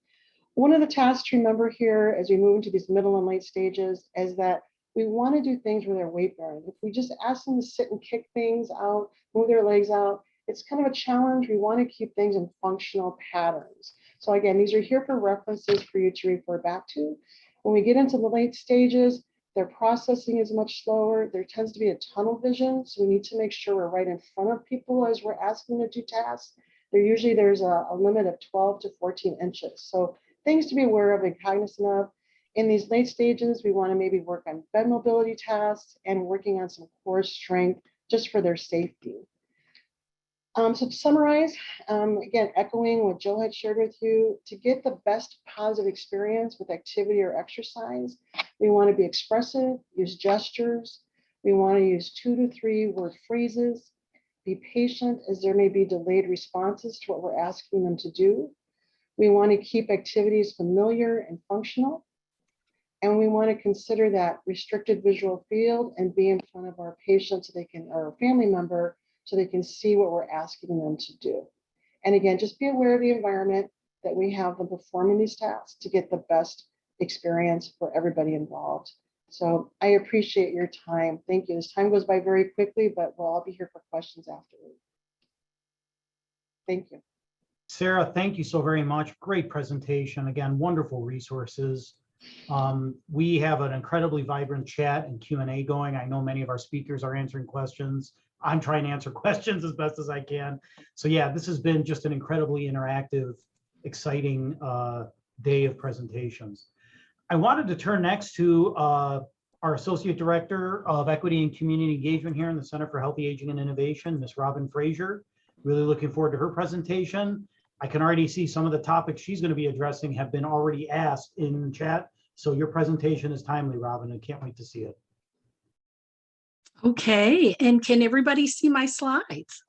One of the tasks to remember here as we move into these middle and late stages is that we want to do things where they're weight bearing. If we just ask them to sit and kick things out, move their legs out, it's kind of a challenge. We want to keep things in functional patterns. So again, these are here for references for you to refer back to. When we get into the late stages, their processing is much slower. There tends to be a tunnel vision. So we need to make sure we're right in front of people as we're asking them to do tasks. There's a limit of 12 to 14 inches. So things to be aware of and cognizant of. In these late stages, we want to maybe work on bed mobility tasks and working on some core strength just for their safety. So to summarize, again, echoing what Jill had shared with you, to get the best positive experience with activity or exercise, We want to be expressive, use gestures. We want to use 2 to 3 word phrases. Be patient as there may be delayed responses to what we're asking them to do. We want to keep activities familiar and functional. And we want to consider that restricted visual field and be in front of our patient so they can, or a family member, so they can see what we're asking them to do. And again, just be aware of the environment that we have them performing these tasks to get the best experience for everybody involved. So I appreciate your time. Thank you. This time goes by very quickly, but we'll all be here for questions afterwards. Thank you. Sarah, thank you so very much. Great presentation. Again, wonderful resources. We have an incredibly vibrant chat and Q&A going. I know many of our speakers are answering questions. I'm trying to answer questions as best as I can. So yeah, this has been just an incredibly interactive, exciting day of presentations. I wanted to turn next to our Associate Director of Equity and Community Engagement here in the Center for Healthy Aging and Innovation, Ms. Robin Frazier. Really looking forward to her presentation. I can already see some of the topics she's going to be addressing have been already asked in chat. So your presentation is timely, Robin. I can't wait to see it. Okay, and can everybody see my slides?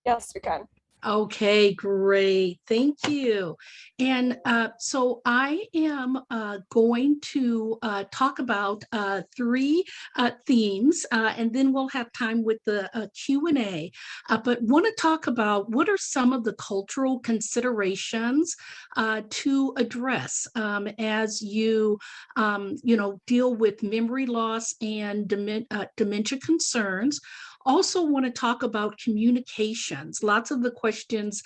Yes, we can. Okay, great. Thank you. And so I am going to talk about 3 themes, and then we'll have time with the Q&A. But want to talk about what are some of the cultural considerations to address as you, deal with memory loss and dementia concerns. Also want to talk about communications. Lots of the questions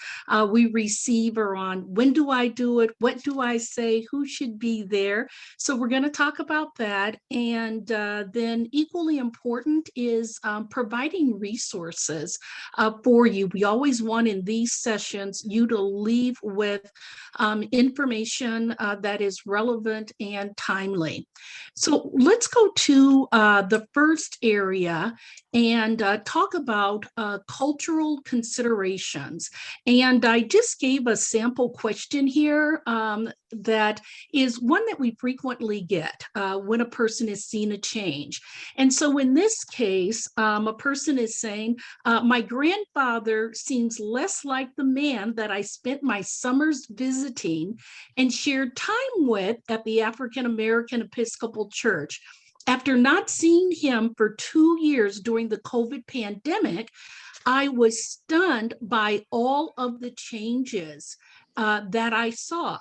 we receive are on when do I do it? What do I say? Who should be there? So we're going to talk about that. And then equally important is providing resources for you. We always want in these sessions you to leave with information that is relevant and timely. So let's go to the first area and talk about cultural considerations. And I just gave a sample question here that is one that we frequently get when a person is seeing a change. And so in this case, a person is saying, my grandfather seems less like the man that I spent my summers visiting and shared time with at the African American Episcopal Church. After not seeing him for 2 years during the COVID pandemic, I was stunned by all of the changes that I saw.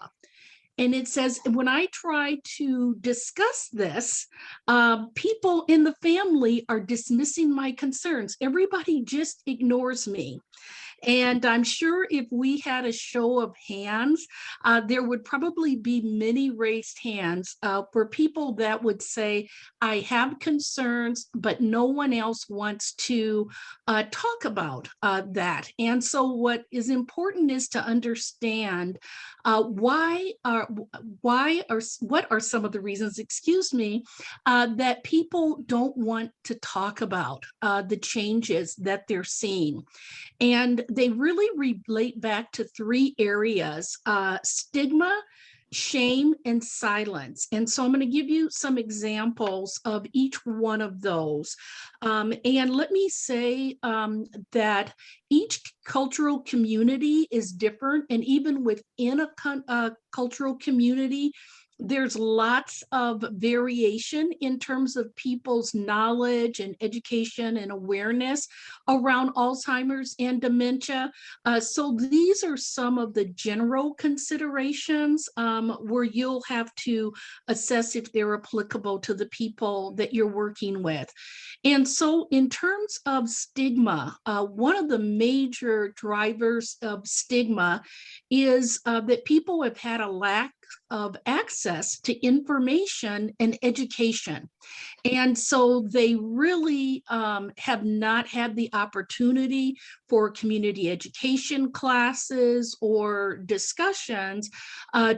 And it says, when I try to discuss this, people in the family are dismissing my concerns. Everybody just ignores me. And I'm sure if we had a show of hands, there would probably be many raised hands for people that would say, I have concerns, but no one else wants to talk about that. And so what is important is to understand what are some of the reasons, that people don't want to talk about the changes that they're seeing. And they really relate back to 3 areas, stigma, shame, and silence. And so I'm going to give you some examples of each one of those. And let me say that each cultural community is different. And even within a cultural community, there's lots of variation in terms of people's knowledge and education and awareness around Alzheimer's and dementia. So these are some of the general considerations where you'll have to assess if they're applicable to the people that you're working with. And so in terms of stigma, one of the major drivers of stigma is that people have had a lack of access to information and education. And so they really have not had the opportunity for community education classes or discussions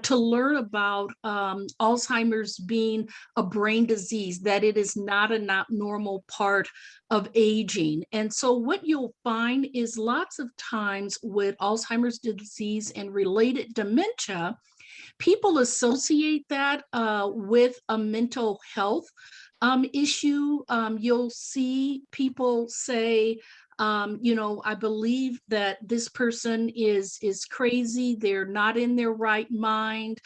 to learn about Alzheimer's being a brain disease, that it is not a normal part of aging. And so what you'll find is lots of times with Alzheimer's disease and related dementia, people associate that with a mental health issue. You'll see people say, I believe that this person is crazy. They're not in their right mind.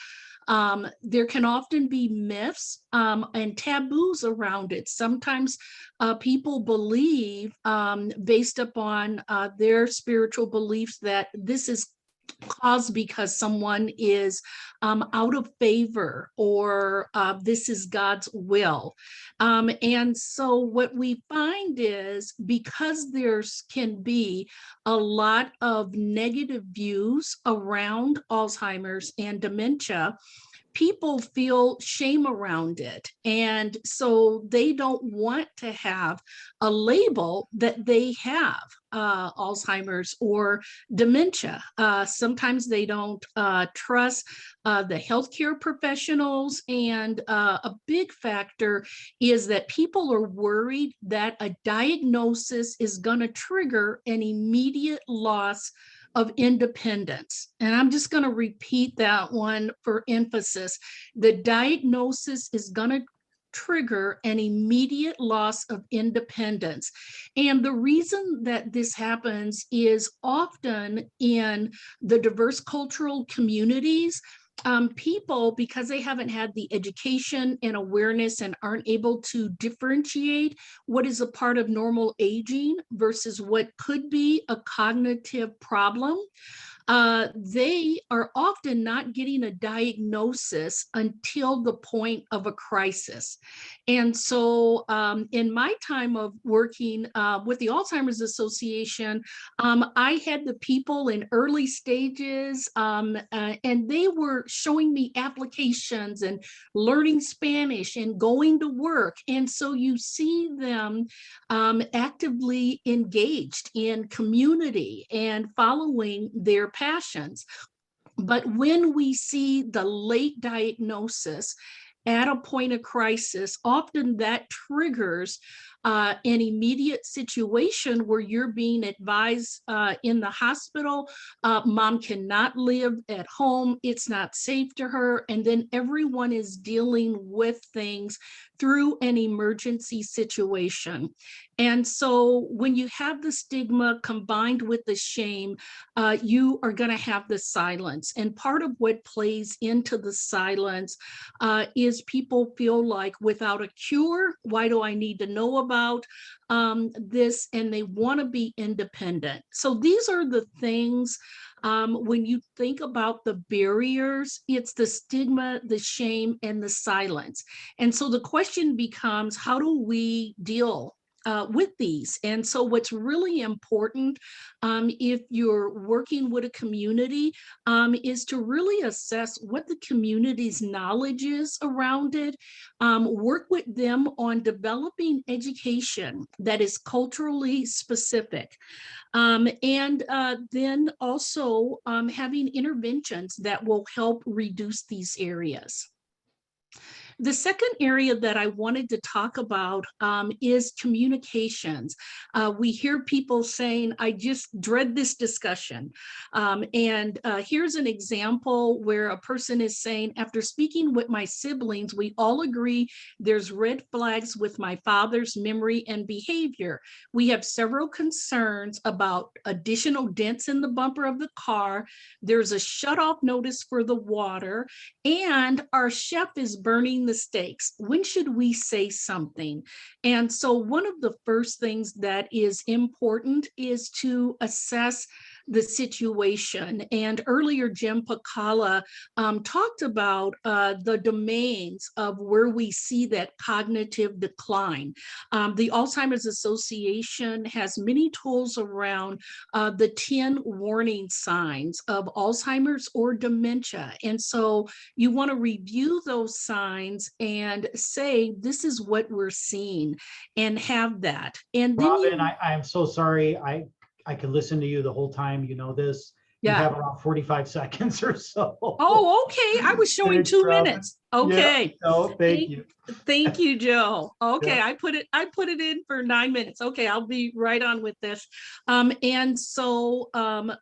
There can often be myths and taboos around it. Sometimes people believe, based upon their spiritual beliefs, that this is caused because someone is out of favor, or this is God's will. And so what we find is, because there's can be a lot of negative views around Alzheimer's and dementia, people feel shame around it. And so they don't want to have a label that they have Alzheimer's or dementia. Sometimes they don't trust the healthcare professionals. And a big factor is that people are worried that a diagnosis is going to trigger an immediate loss of independence. And I'm just going to repeat that one for emphasis. The diagnosis is going to trigger an immediate loss of independence. And the reason that this happens is often in the diverse cultural communities, people, because they haven't had the education and awareness and aren't able to differentiate what is a part of normal aging versus what could be a cognitive problem, they are often not getting a diagnosis until the point of a crisis. And so in my time of working with the Alzheimer's Association, I had the people in early stages, and they were showing me applications and learning Spanish and going to work. And so you see them actively engaged in community and following their passions. But when we see the late diagnosis at a point of crisis, often that triggers an immediate situation where you're being advised in the hospital, mom cannot live at home, it's not safe to her, and then everyone is dealing with things through an emergency situation. And so when you have the stigma combined with the shame, you are going to have the silence. And part of what plays into the silence is people feel like, without a cure, why do I need to know about this? And they want to be independent. So these are the things, when you think about the barriers, it's the stigma, the shame, and the silence. And so the question becomes, how do we deal with these? And so what's really important, if you're working with a community, is to really assess what the community's knowledge is around it, work with them on developing education that is culturally specific, and then also having interventions that will help reduce these areas. The second area that I wanted to talk about is communications. We hear people saying, I just dread this discussion. And here's an example where a person is saying, after speaking with my siblings, we all agree there's red flags with my father's memory and behavior. We have several concerns about additional dents in the bumper of the car. There's a shutoff notice for the water, and our chef is burning the steaks. When should we say something? And so one of the first things that is important is to assess the situation. And earlier, Jim Pacala talked about the domains of where we see that cognitive decline. The Alzheimer's Association has many tools around the 10 warning signs of Alzheimer's or dementia. And so you want to review those signs and say, this is what we're seeing, and have that. And then Robin, I'm so sorry. I could listen to you the whole time. You know this. Yeah. You have around 45 seconds or so. Oh, okay. I was showing 2 minutes. Okay. No, thank you. Thank you, Joe. Okay, Yeah. I put it in for 9 minutes. Okay, I'll be right on with this. And so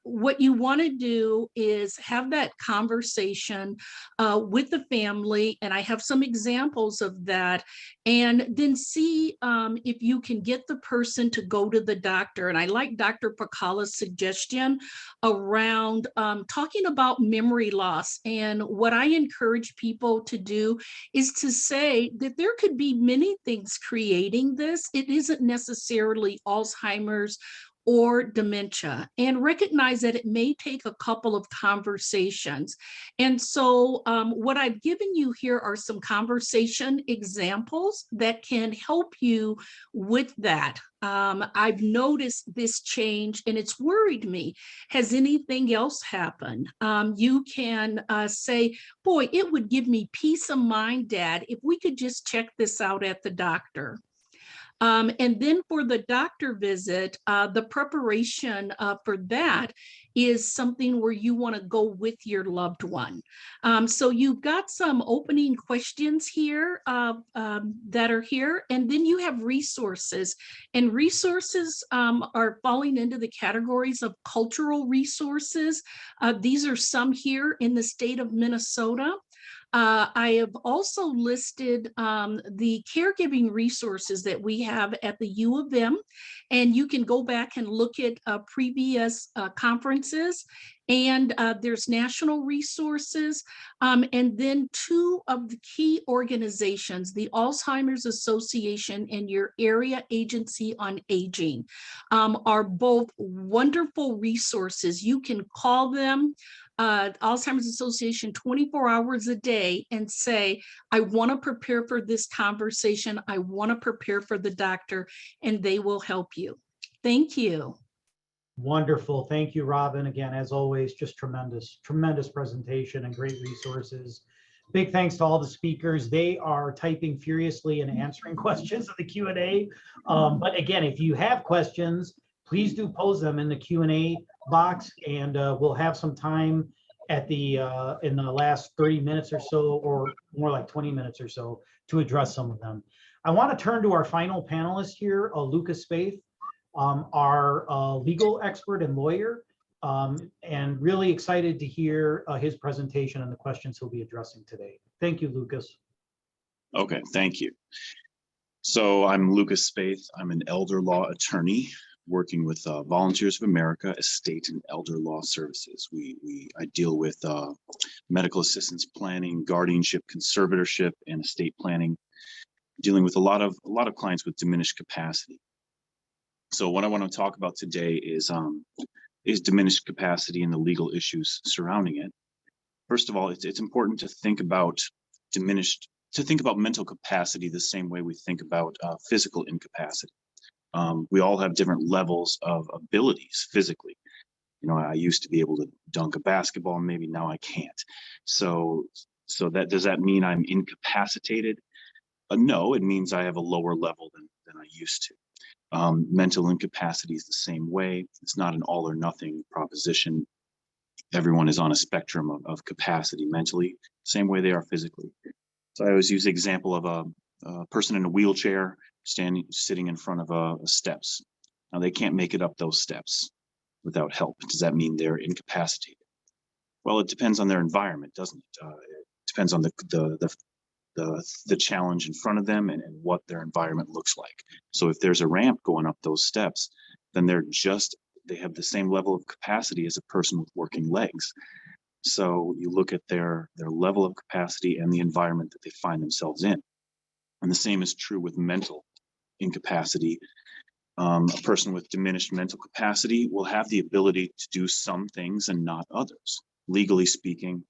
what you want to do is have that conversation with the family, and I have some examples of that, and then see if you can get the person to go to the doctor. And I like Dr. Pakala's suggestion around talking about memory loss. And what I encourage people to do is to say that there could be many things creating this. It isn't necessarily Alzheimer's or dementia, and recognize that it may take a couple of conversations. And so what I've given you here are some conversation examples that can help you with that. I've noticed this change and it's worried me. Has anything else happened? You can say, boy, it would give me peace of mind, Dad, if we could just check this out at the doctor. And then for the doctor visit, the preparation for that is something where you want to go with your loved one. So you've got some opening questions here that are here, and then you have resources. And resources are falling into the categories of cultural resources. These are some here in the state of Minnesota. I have also listed the caregiving resources that we have at the U of M, and you can go back and look at previous conferences. And there's national resources. And then two of the key organizations, the Alzheimer's Association and your Area Agency on Aging, are both wonderful resources. You can call them, Alzheimer's Association, 24 hours a day and say, I want to prepare for this conversation. I want to prepare for the doctor, and they will help you. Thank you. Wonderful. Thank you, Robin. Again, as always, just tremendous presentation and great resources. Big thanks to all the speakers. They are typing furiously and answering questions in the Q&A. But again, if you have questions, please do pose them in the Q&A box, and we'll have some time at the in the last 30 minutes or so, or more like 20 minutes or so, to address some of them. I want to turn to our final panelist here, Lucas Spaeth, our legal expert and lawyer, and really excited to hear his presentation and the questions he'll be addressing today. Thank you, Lucas. Okay, thank you. So I'm Lucas Spaeth. I'm an elder law attorney working with Volunteers of America Estate and Elder Law Services. I deal with medical assistance planning, guardianship, conservatorship, and estate planning, dealing with a lot of clients with diminished capacity. So what I want to talk about today is diminished capacity and the legal issues surrounding it. First of all, it's important to think about mental capacity the same way we think about physical incapacity. We all have different levels of abilities physically. You know, I used to be able to dunk a basketball, and maybe now I can't. So does that mean I'm incapacitated? No, it means I have a lower level than I used to. Mental incapacity is the same way. It's not an all or nothing proposition. Everyone is on a spectrum of capacity mentally, same way they are physically. So I always use the example of a person in a wheelchair sitting in front of steps. Now they can't make it up those steps without help. Does that mean they're incapacitated? Well, it depends on their environment, doesn't it? It depends on the challenge in front of them and what their environment looks like. So if there's a ramp going up those steps, then they have the same level of capacity as a person with working legs. So you look at their level of capacity and the environment that they find themselves in. And the same is true with mental incapacity. A person with diminished mental capacity will have the ability to do some things and not others. Legally speaking,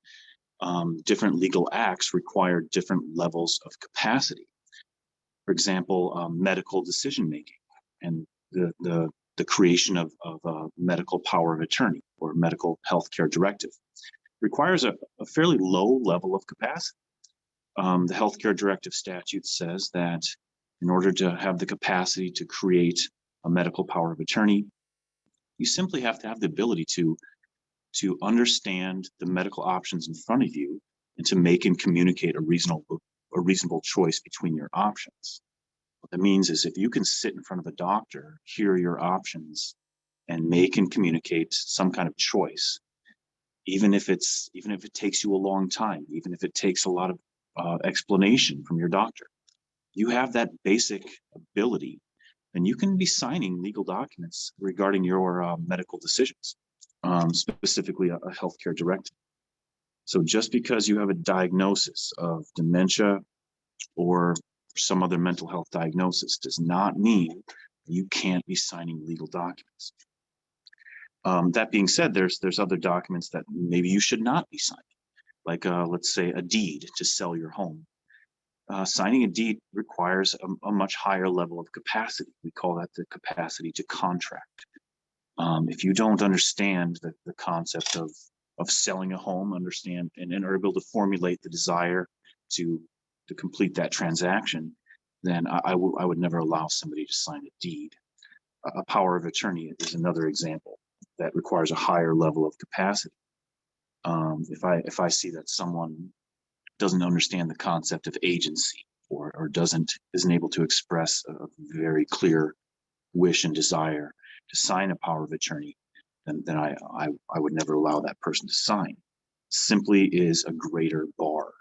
different legal acts require different levels of capacity. For example, medical decision-making and the creation of a medical power of attorney or medical healthcare directive requires a fairly low level of capacity. The healthcare directive statute says that in order to have the capacity to create a medical power of attorney, you simply have to have the ability to understand the medical options in front of you and to make and communicate a reasonable choice between your options. What that means is if you can sit in front of a doctor, hear your options, and make and communicate some kind of choice, even if it takes you a long time, even if it takes a lot of explanation from your doctor, you have that basic ability, and you can be signing legal documents regarding your medical decisions, specifically a healthcare directive. So just because you have a diagnosis of dementia or some other mental health diagnosis does not mean you can't be signing legal documents. That being said, there's other documents that maybe you should not be signing, like let's say a deed to sell your home. Signing a deed requires a much higher level of capacity. We call that the capacity to contract. If you don't understand the concept of selling a home, understand and are able to formulate the desire to complete that transaction, then I would never allow somebody to sign a deed. A power of attorney is another example that requires a higher level of capacity. If I see that someone doesn't understand the concept of agency or isn't able to express a very clear wish and desire to sign a power of attorney, then I would never allow that person to sign. Simply is a greater bar.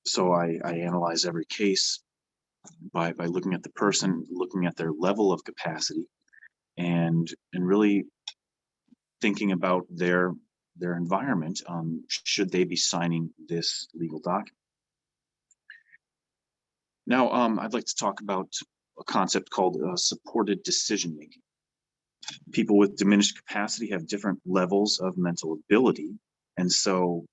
So I analyze every case by looking at the person, looking at their level of capacity, and really thinking about their environment. Should they be signing this legal document? Now, I'd like to talk about a concept called supported decision making. People with diminished capacity have different levels of mental ability, and so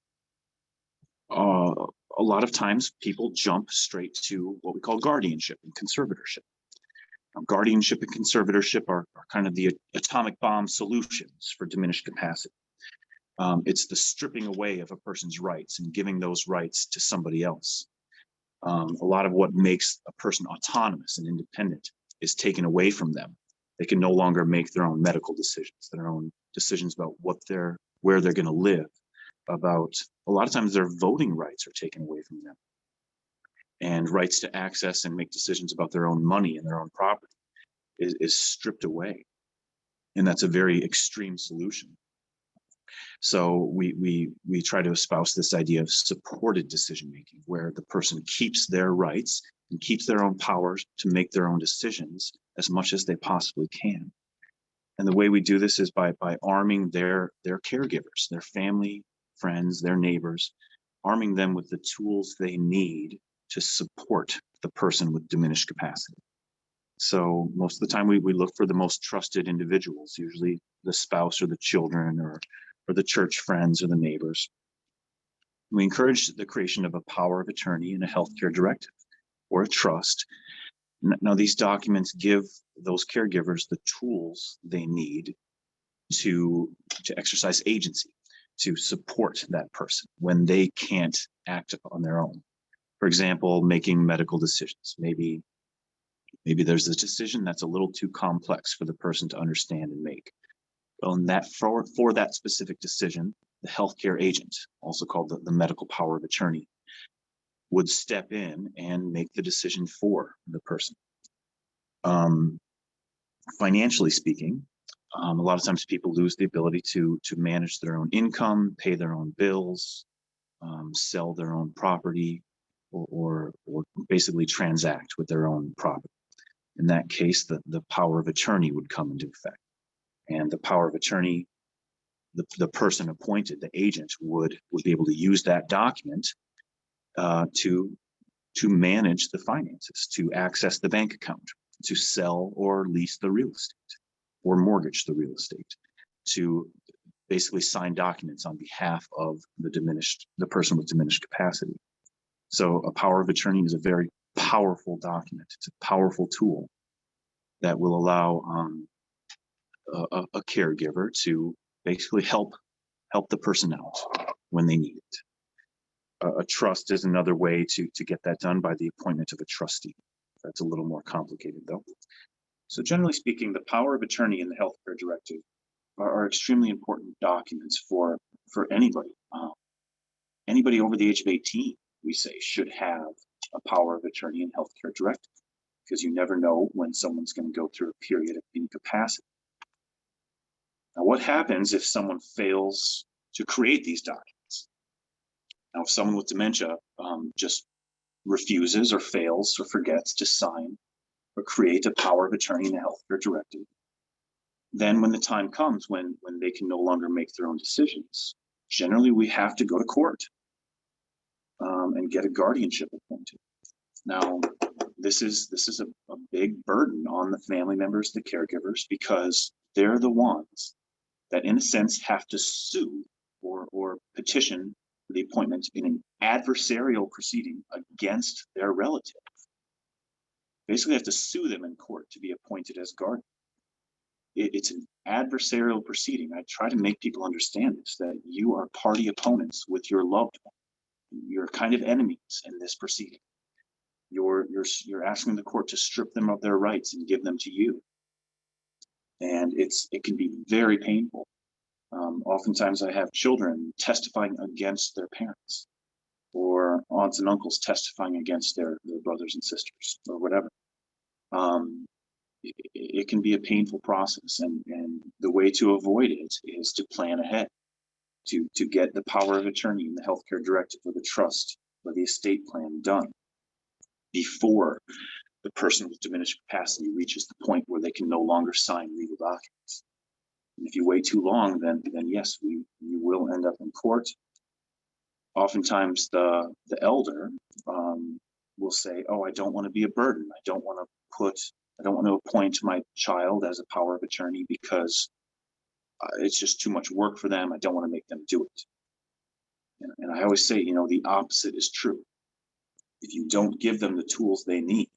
a lot of times people jump straight to what we call guardianship and conservatorship. Guardianship and conservatorship are kind of the atomic bomb solutions for diminished capacity. It's the stripping away of a person's rights and giving those rights to somebody else. A lot of what makes a person autonomous and independent is taken away from them. They can no longer make their own medical decisions, their own decisions about where they're going to live. About a lot of times their voting rights are taken away from them, and rights to access and make decisions about their own money and their own property is stripped away. And that's a very extreme solution. So we try to espouse this idea of supported decision making, where the person keeps their rights and keeps their own powers to make their own decisions as much as they possibly can. And the way we do this is by arming their caregivers, their family, friends, their neighbors, arming them with the tools they need to support the person with diminished capacity. So most of the time we look for the most trusted individuals, usually the spouse or the children or the church friends or the neighbors. We encourage the creation of a power of attorney and a healthcare directive or a trust. Now, these documents give those caregivers the tools they need to exercise agency, to support that person when they can't act on their own. For example, making medical decisions. Maybe there's a decision that's a little too complex for the person to understand and make. Well, and that for that specific decision, the healthcare agent, also called the medical power of attorney, would step in and make the decision for the person. Financially speaking, a lot of times people lose the ability to manage their own income, pay their own bills, sell their own property, or basically transact with their own property. In that case, the power of attorney would come into effect. And the power of attorney, the person appointed, the agent, would be able to use that document to manage the finances, to access the bank account, to sell or lease the real estate, or mortgage the real estate, to basically sign documents on behalf of the person with diminished capacity. So a power of attorney is a very powerful document. It's a powerful tool that will allow a caregiver to basically help the person out when they need it. A trust is another way to get that done, by the appointment of a trustee. That's a little more complicated though. So generally speaking, the power of attorney and the healthcare directive are extremely important documents for anybody. Anybody over the age of 18, we say, should have a power of attorney and healthcare directive, because you never know when someone's going to go through a period of incapacity. Now, what happens if someone fails to create these documents? Now, if someone with dementia just refuses or fails or forgets to sign or create a power of attorney and a healthcare directive, then when the time comes when they can no longer make their own decisions, generally we have to go to court and get a guardianship appointed. Now, this is a big burden on the family members, the caregivers, because they're the ones that, in a sense, have to sue or petition for the appointment in an adversarial proceeding against their relative. Basically, have to sue them in court to be appointed as guardian. It's an adversarial proceeding. I try to make people understand this, that you are party opponents with your loved one. You're kind of enemies in this proceeding. You're asking the court to strip them of their rights and give them to you. And it can be very painful. Oftentimes I have children testifying against their parents, or aunts and uncles testifying against their brothers and sisters, or whatever. It can be a painful process, and the way to avoid it is to plan ahead, to get the power of attorney and the healthcare directive or the trust or the estate plan done before the person with diminished capacity reaches the point where they can no longer sign legal documents. And if you wait too long, then yes, you will end up in court. Oftentimes the elder will say, "Oh, I don't want to be a burden. I don't want to appoint my child as a power of attorney because it's just too much work for them. I don't want to make them do it." And I always say, the opposite is true. If you don't give them the tools they need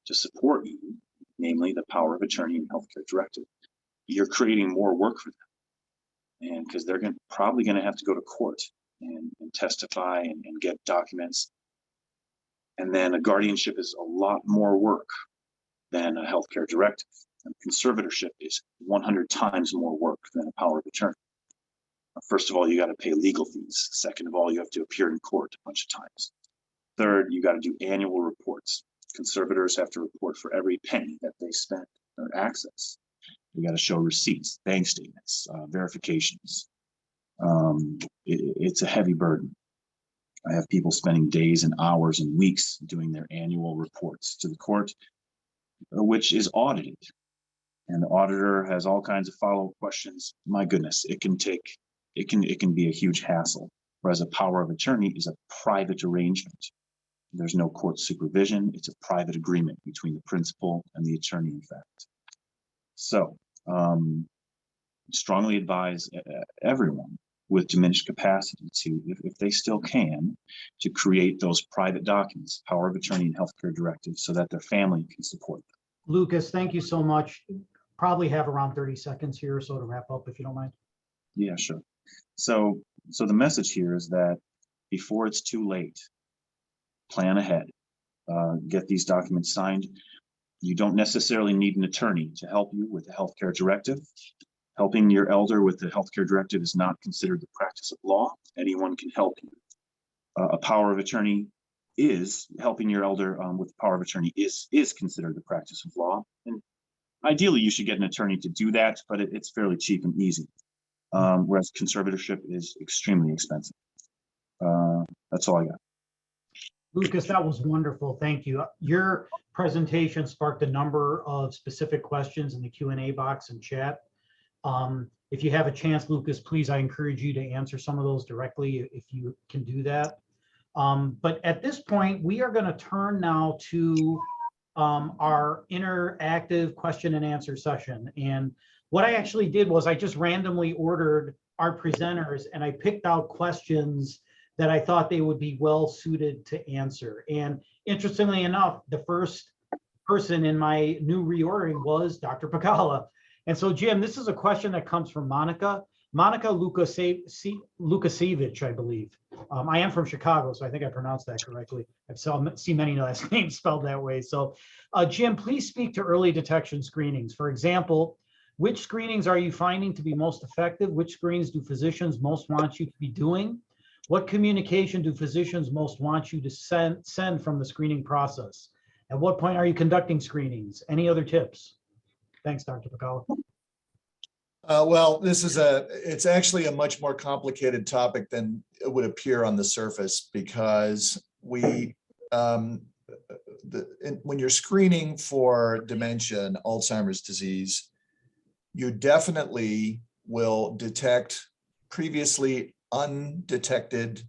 to support you, namely the power of attorney and healthcare directive, you're creating more work for them. And because they're probably going to have to go to court and testify and get documents. And then a guardianship is a lot more work than a healthcare directive. And conservatorship is 100 times more work than a power of attorney. First of all, you got to pay legal fees. Second of all, you have to appear in court a bunch of times. Third, you got to do annual reports. Conservators have to report for every penny that they spend or access. You got to show receipts, bank statements, verifications. It's a heavy burden. I have people spending days and hours and weeks doing their annual reports to the court, which is audited. And the auditor has all kinds of follow-up questions. My goodness, it can be a huge hassle. Whereas a power of attorney is a private arrangement. There's no court supervision. It's a private agreement between the principal and the attorney, in fact. So, strongly advise everyone with diminished capacity to, if they still can, to create those private documents, power of attorney and healthcare directives, so that their family can support them. Lucas, thank you so much. Probably have around 30 seconds here or so to wrap up, if you don't mind. Yeah, sure. So the message here is that before it's too late, plan ahead, get these documents signed. You don't necessarily need an attorney to help you with the healthcare directive. Helping your elder with the healthcare directive is not considered the practice of law. Anyone can help you. A power of attorney is helping your elder with the power of attorney is considered the practice of law. And ideally, you should get an attorney to do that, but it's fairly cheap and easy. Whereas conservatorship is extremely expensive. That's all I got. Lucas, that was wonderful. Thank you. Your presentation sparked a number of specific questions in the Q&A box and chat. If you have a chance, Lucas, please, I encourage you to answer some of those directly if you can do that. But at this point, we are going to turn now to our interactive question and answer session. And what I actually did was I just randomly ordered our presenters and I picked out questions that I thought they would be well suited to answer. And interestingly enough, the first person in my new reordering was Dr. Pagala. And so, Jim, this is a question that comes from Monica Lukasiewicz, I believe. I am from Chicago, so I think I pronounced that correctly. I've seen many last names spelled that way. So, Jim, please speak to early detection screenings. For example, which screenings are you finding to be most effective? Which screenings do physicians most want you to be doing? What communication do physicians most want you to send from the screening process? At what point are you conducting screenings? Any other tips? Thanks, Dr. Pacala. Well, it's actually a much more complicated topic than it would appear on the surface, because when you're screening for dementia and Alzheimer's disease, you definitely will detect previously undetected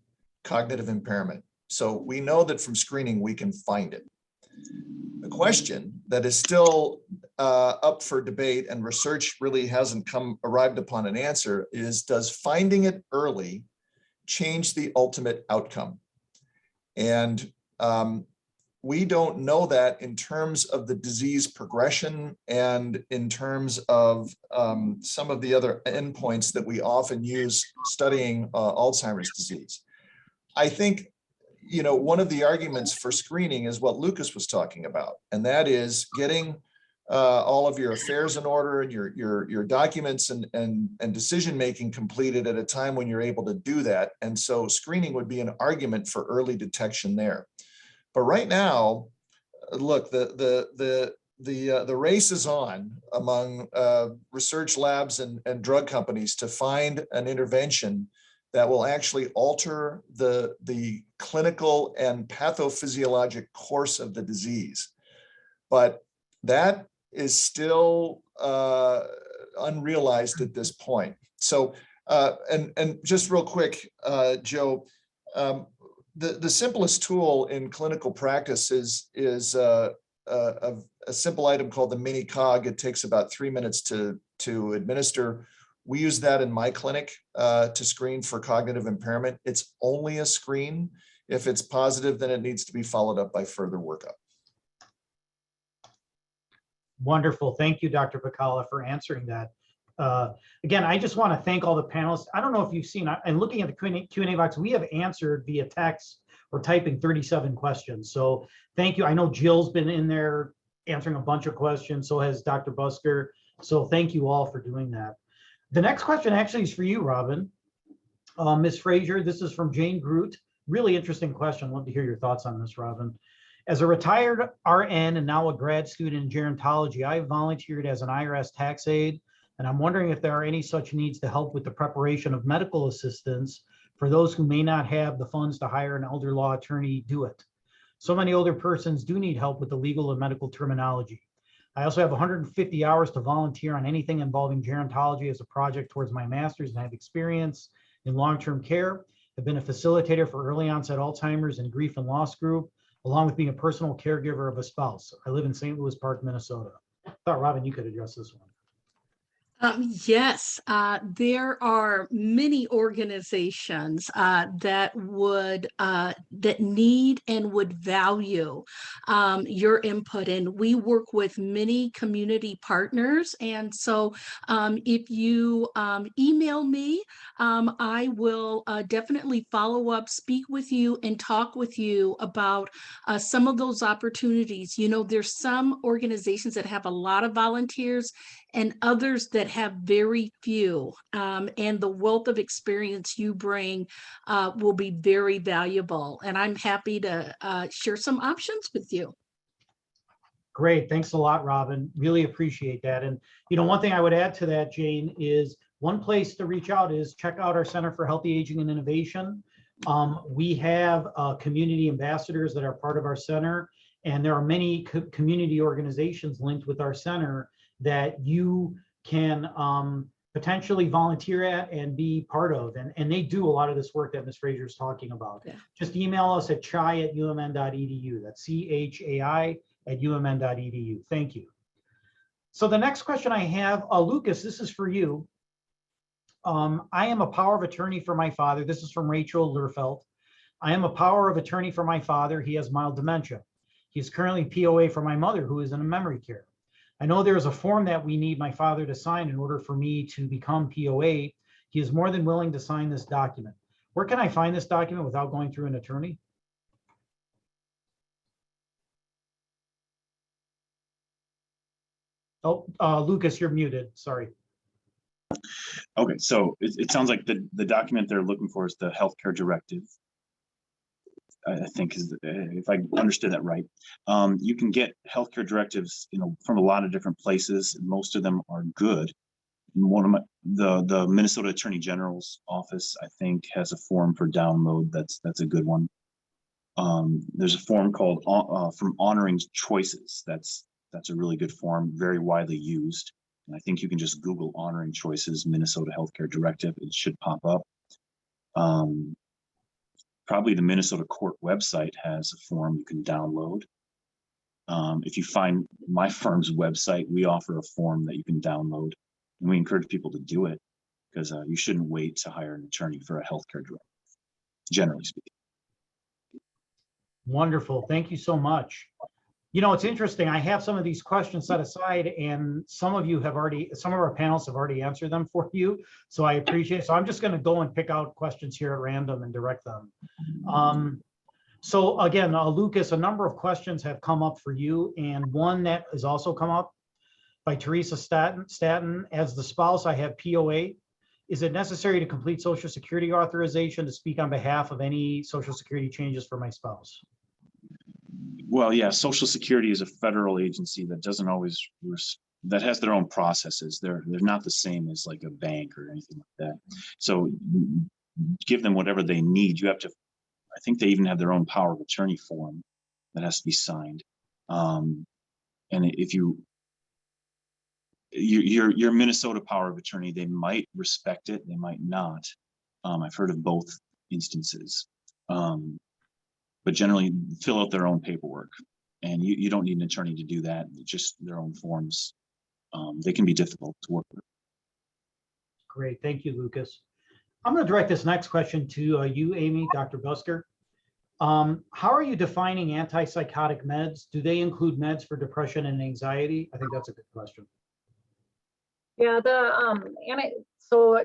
cognitive impairment. So we know that from screening, we can find it. The question that is still up for debate, and research really hasn't arrived upon an answer, is, does finding it early change the ultimate outcome? And we don't know that in terms of the disease progression and in terms of some of the other endpoints that we often use studying Alzheimer's disease. I think, one of the arguments for screening is what Lucas was talking about, and that is getting all of your affairs in order and your documents and decision-making completed at a time when you're able to do that. And so screening would be an argument for early detection there. But right now, look, the race is on among research labs and drug companies to find an intervention that will actually alter the clinical and pathophysiologic course of the disease. But that is still unrealized at this point. So, and just real quick, Joe, the simplest tool in clinical practice is a simple item called the mini cog. It takes about 3 minutes to administer. We use that in my clinic to screen for cognitive impairment. It's only a screen. If it's positive, then it needs to be followed up by further workup. Wonderful. Thank you, Dr. Pacala, for answering that. Again, I just want to thank all the panelists. I don't know if you've seen, and looking at the Q&A box, we have answered via text or typing 37 questions. So thank you. I know Jill's been in there answering a bunch of questions. So has Dr. Busker. So thank you all for doing that. The next question actually is for you, Robin. Ms. Frazier, this is from Jane Groot. Really interesting question. Love to hear your thoughts on this, Robin. As a retired RN and now a grad student in gerontology, I volunteered as an IRS tax aide, and I'm wondering if there are any such needs to help with the preparation of medical assistance for those who may not have the funds to hire an elder law attorney do it. So many older persons do need help with the legal and medical terminology. I also have 150 hours to volunteer on anything involving gerontology as a project towards my master's, and I have experience in long-term care. I've been a facilitator for early onset Alzheimer's and grief and loss group, along with being a personal caregiver of a spouse. I live in St. Louis Park, Minnesota. I thought, Robin, you could address this one. Yes, there are many organizations that would that need and would value your input, and we work with many community partners. And so, if you email me, I will definitely follow up, speak with you, and talk with you about some of those opportunities. There's some organizations that have a lot of volunteers, and others that have very few, and the wealth of experience you bring will be very valuable. And I'm happy to share some options with you. Great, thanks a lot, Robin. Really appreciate that. And one thing I would add to that, Jane, is one place to reach out is check out our Center for Healthy Aging and Innovation. We have community ambassadors that are part of our center, and there are many community organizations linked with our center that you can potentially volunteer at and be part of. And they do a lot of this work that Ms. Frazier is talking about. Yeah. Just email us at chai@umn.edu. That's chai@umn.edu. Thank you. So the next question I have, Lucas, this is for you. I am a power of attorney for my father. This is from Rachel Lerfelt. I am a power of attorney for my father. He has mild dementia. He is currently POA for my mother, who is in a memory care. I know there is a form that we need my father to sign in order for me to become POA. He is more than willing to sign this document. Where can I find this document without going through an attorney? Oh, Lucas, you're muted. Sorry. Okay, so it sounds like the document they're looking for is the healthcare directive. I think is if I understood that right. You can get healthcare directives, from a lot of different places. Most of them are good. One of the Minnesota Attorney General's office, I think, has a form for download. That's a good one. There's a form called from Honoring Choices. That's a really good form, very widely used. And I think you can just Google Honoring Choices Minnesota Healthcare Directive. It should pop up. Probably the Minnesota court website has a form you can download. If you find my firm's website, we offer a form that you can download, and we encourage people to do it because you shouldn't wait to hire an attorney for a healthcare directive, generally speaking. Wonderful. Thank you so much. It's interesting. I have some of these questions set aside, and some of our panelists have already answered them for you. So I appreciate it. So I'm just going to go and pick out questions here at random and direct them. So again, Lucas, a number of questions have come up for you, and one that has also come up by Teresa Staten. As the spouse, I have POA. Is it necessary to complete Social Security authorization to speak on behalf of any Social Security changes for my spouse? Well, yeah, Social Security is a federal agency that doesn't always, that has their own processes. They're not the same as like a bank or anything like that. So give them whatever they need. You have to, I think they even have their own power of attorney form that has to be signed. And if your Minnesota power of attorney, they might respect it, they might not. I've heard of both instances. But generally fill out their own paperwork, and you don't need an attorney to do that. Just their own forms. They can be difficult to work with. Great, thank you, Lucas. I'm going to direct this next question to you, Amy, Dr. Busker. How are you defining antipsychotic meds? Do they include meds for depression and anxiety? I think that's a good question. Yeah, so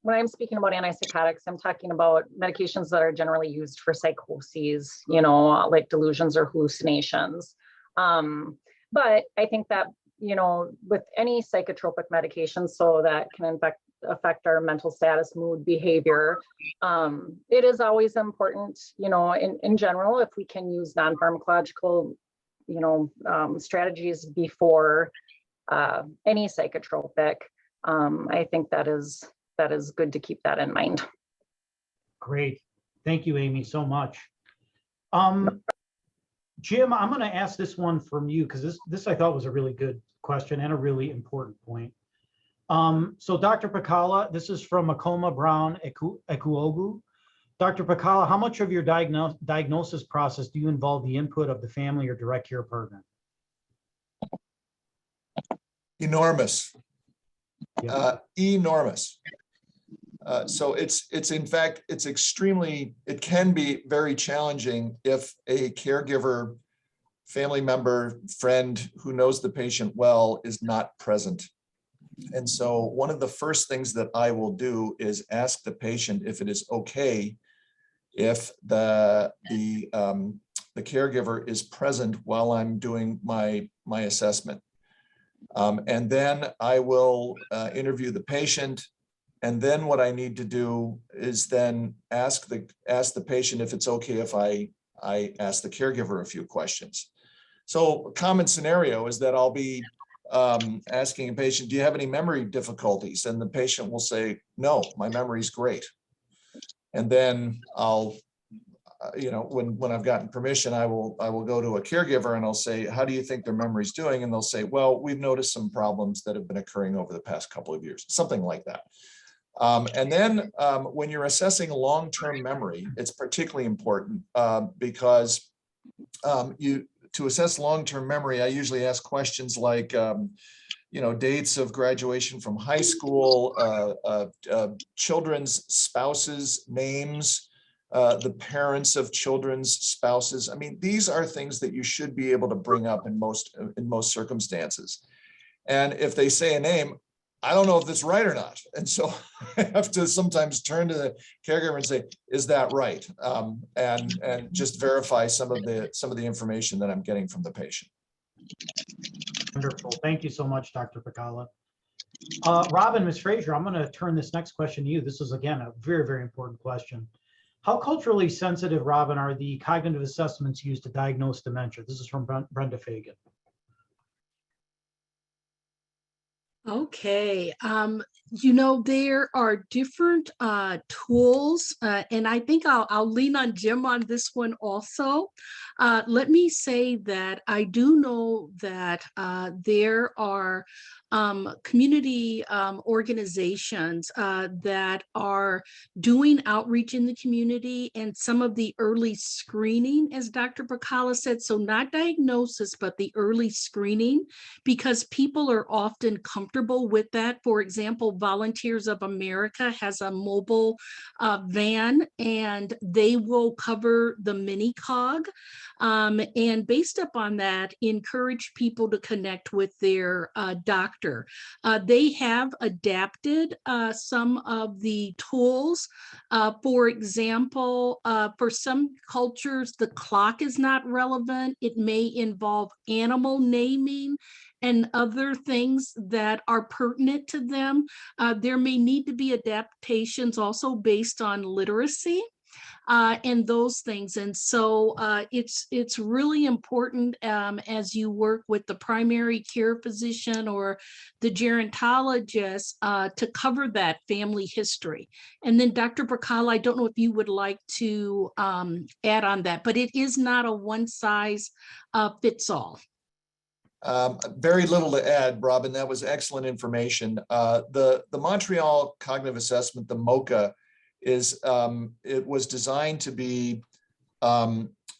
when I'm speaking about antipsychotics, I'm talking about medications that are generally used for psychoses, like delusions or hallucinations. But I think that, with any psychotropic medication, so that can affect our mental status, mood, behavior, it is always important, in general, if we can use non-pharmacological, strategies before any psychotropic. I think that is good to keep that in mind. Great. Thank you, Amy, so much. Jim, I'm going to ask this one from you because this I thought was a really good question and a really important point. So Dr. Pacala, this is from Makoma Brown Ekuogu. Dr. Pacala, how much of your diagnosis process do you involve the input of the family or direct care partner? Enormous. Yeah. Enormous. So it's in fact, it can be very challenging if a caregiver, family member, friend who knows the patient well is not present. And so one of the first things that I will do is ask the patient if it is okay if the caregiver is present while I'm doing my assessment. And then I will interview the patient. And then what I need to do is then ask the patient if it's okay if I ask the caregiver a few questions. So a common scenario is that I'll be asking a patient, do you have any memory difficulties? And the patient will say, no, my memory's great. And then I'll, when I've gotten permission, I will go to a caregiver and I'll say, how do you think their memory's doing? And they'll say, well, we've noticed some problems that have been occurring over the past couple of years, something like that. And then when you're assessing long-term memory, it's particularly important because to assess long-term memory, I usually ask questions like, dates of graduation from high school, children's spouses' names, the parents of children's spouses. I mean, these are things that you should be able to bring up in most circumstances. And if they say a name, I don't know if it's right or not. And so I have to sometimes turn to the caregiver and say, is that right? And just verify some of the information that I'm getting from the patient. Wonderful. Thank you so much, Dr. Pacala. Robin, Ms. Frazier, I'm going to turn this next question to you. This is, again, a very, very important question. How culturally sensitive, Robin, are the cognitive assessments used to diagnose dementia? This is from Brenda Fagan. Okay, you know, there are different tools, and I think I'll lean on Jim on this one also. Let me say that I do know that there are community organizations that are doing outreach in the community, and some of the early screening, as Dr. Bacala said, so not diagnosis, but the early screening, because people are often comfortable with that. For example, Volunteers of America has a mobile van, and they will cover the mini cog. And based upon that, encourage people to connect with their doctor. They have adapted some of the tools. For example, for some cultures, the clock is not relevant. It may involve animal naming and other things that are pertinent to them. There may need to be adaptations also based on literacy. And those things. And so it's really important as you work with the primary care physician or the gerontologist to cover that family history. And then Dr. Bacala, I don't know if you would like to add on that, but it is not a one size fits all. Very little to add, Robin. That was excellent information. The Montreal Cognitive Assessment, the MoCA, it was designed to be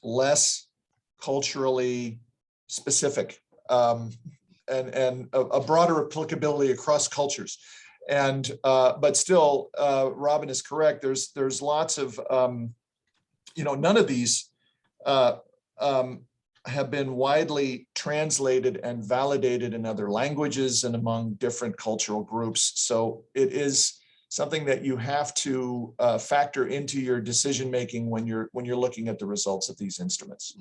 less culturally specific and a broader applicability across cultures. And but still, Robin is correct. There's lots of none of these have been widely translated and validated in other languages and among different cultural groups. So it is something that you have to factor into your decision making when you're looking at the results of these instruments.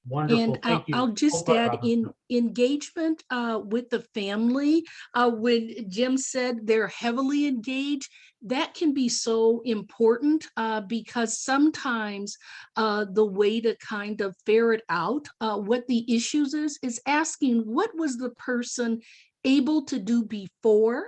Wonderful. And Thank you. I'll just add in engagement with the family. When Jim said they're heavily engaged, that can be so important because sometimes the way to kind of ferret out what the issues is asking what was the person able to do before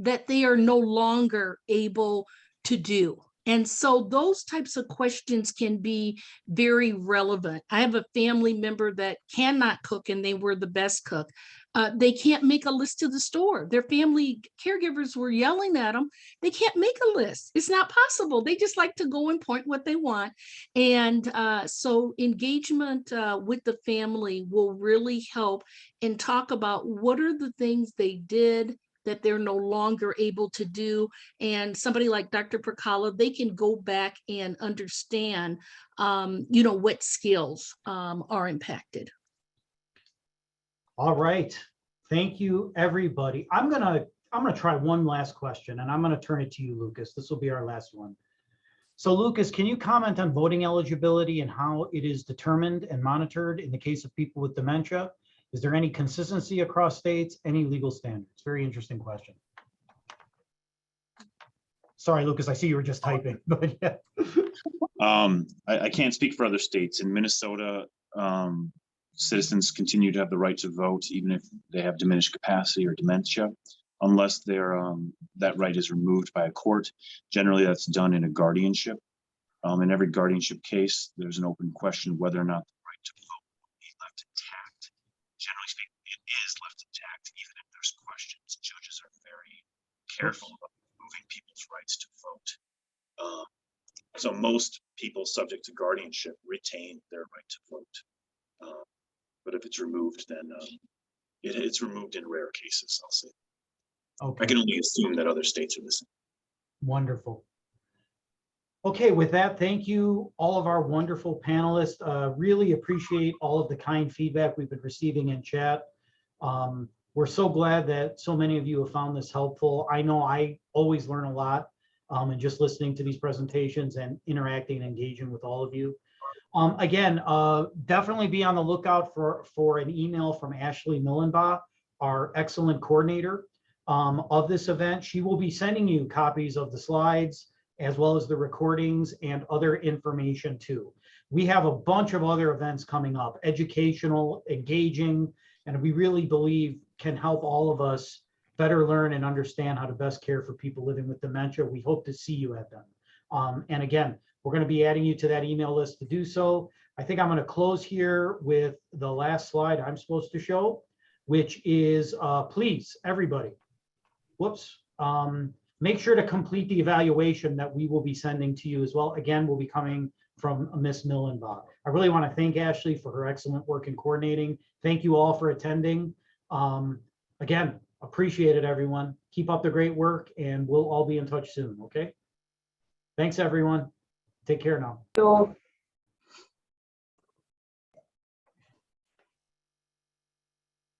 that they are no longer able to do. And so those types of questions can be very relevant. I have a family member that cannot cook and they were the best cook. They can't make a list to the store. Their family caregivers were yelling at them. They can't make a list. It's not possible. They just like to go and point what they want. And so engagement with the family will really help and talk about what are the things they did that they're no longer able to do. And somebody like Dr. Bacala, they can go back and understand, what skills are impacted. All right. Thank you, everybody. I'm gonna try one last question, and I'm gonna turn it to you, Lucas. This will be our last one. So Lucas, can you comment on voting eligibility and how it is determined and monitored in the case of people with dementia? Is there any consistency across states, any legal standards? Very interesting question. Sorry, Lucas, I see you were just typing, but yeah. I can't speak for other states. In Minnesota, citizens continue to have the right to vote, even if they have diminished capacity or dementia, unless that right is removed by a court. Generally, that's done in a guardianship. In every guardianship case, there's an open question whether or not the right to vote will be left intact. Generally speaking, it is left intact, even if there's questions. Judges are very careful about removing people's rights to vote. So most people subject to guardianship retain their right to vote. But if it's removed, then it's removed in rare cases, I'll say. Okay. I can only assume that other states are the same. Wonderful. Okay, with that, thank you, all of our wonderful panelists. Really appreciate all of the kind feedback we've been receiving in chat. We're so glad that so many of you have found this helpful. I know I always learn a lot in just listening to these presentations and interacting and engaging with all of you. Again, definitely be on the lookout for an email from Ashley Millenbaugh our excellent coordinator of this event. She will be sending you copies of the slides as well as the recordings and other information too. We have a bunch of other events coming up, educational, engaging, and we really believe can help all of us better learn and understand how to best care for people living with dementia. We hope to see you at them. And again, we're going to be adding you to that email list to do so. I think I'm going to close here with the last slide I'm supposed to show, which is please, everybody, whoops, make sure to complete the evaluation that we will be sending to you as well. Again, will be coming from Miss Millenbaugh. I really want to thank Ashley for her excellent work in coordinating. Thank you all for attending. Again, appreciate it, everyone. Keep up the great work, and we'll all be in touch soon, okay? Thanks, everyone. Take care now. So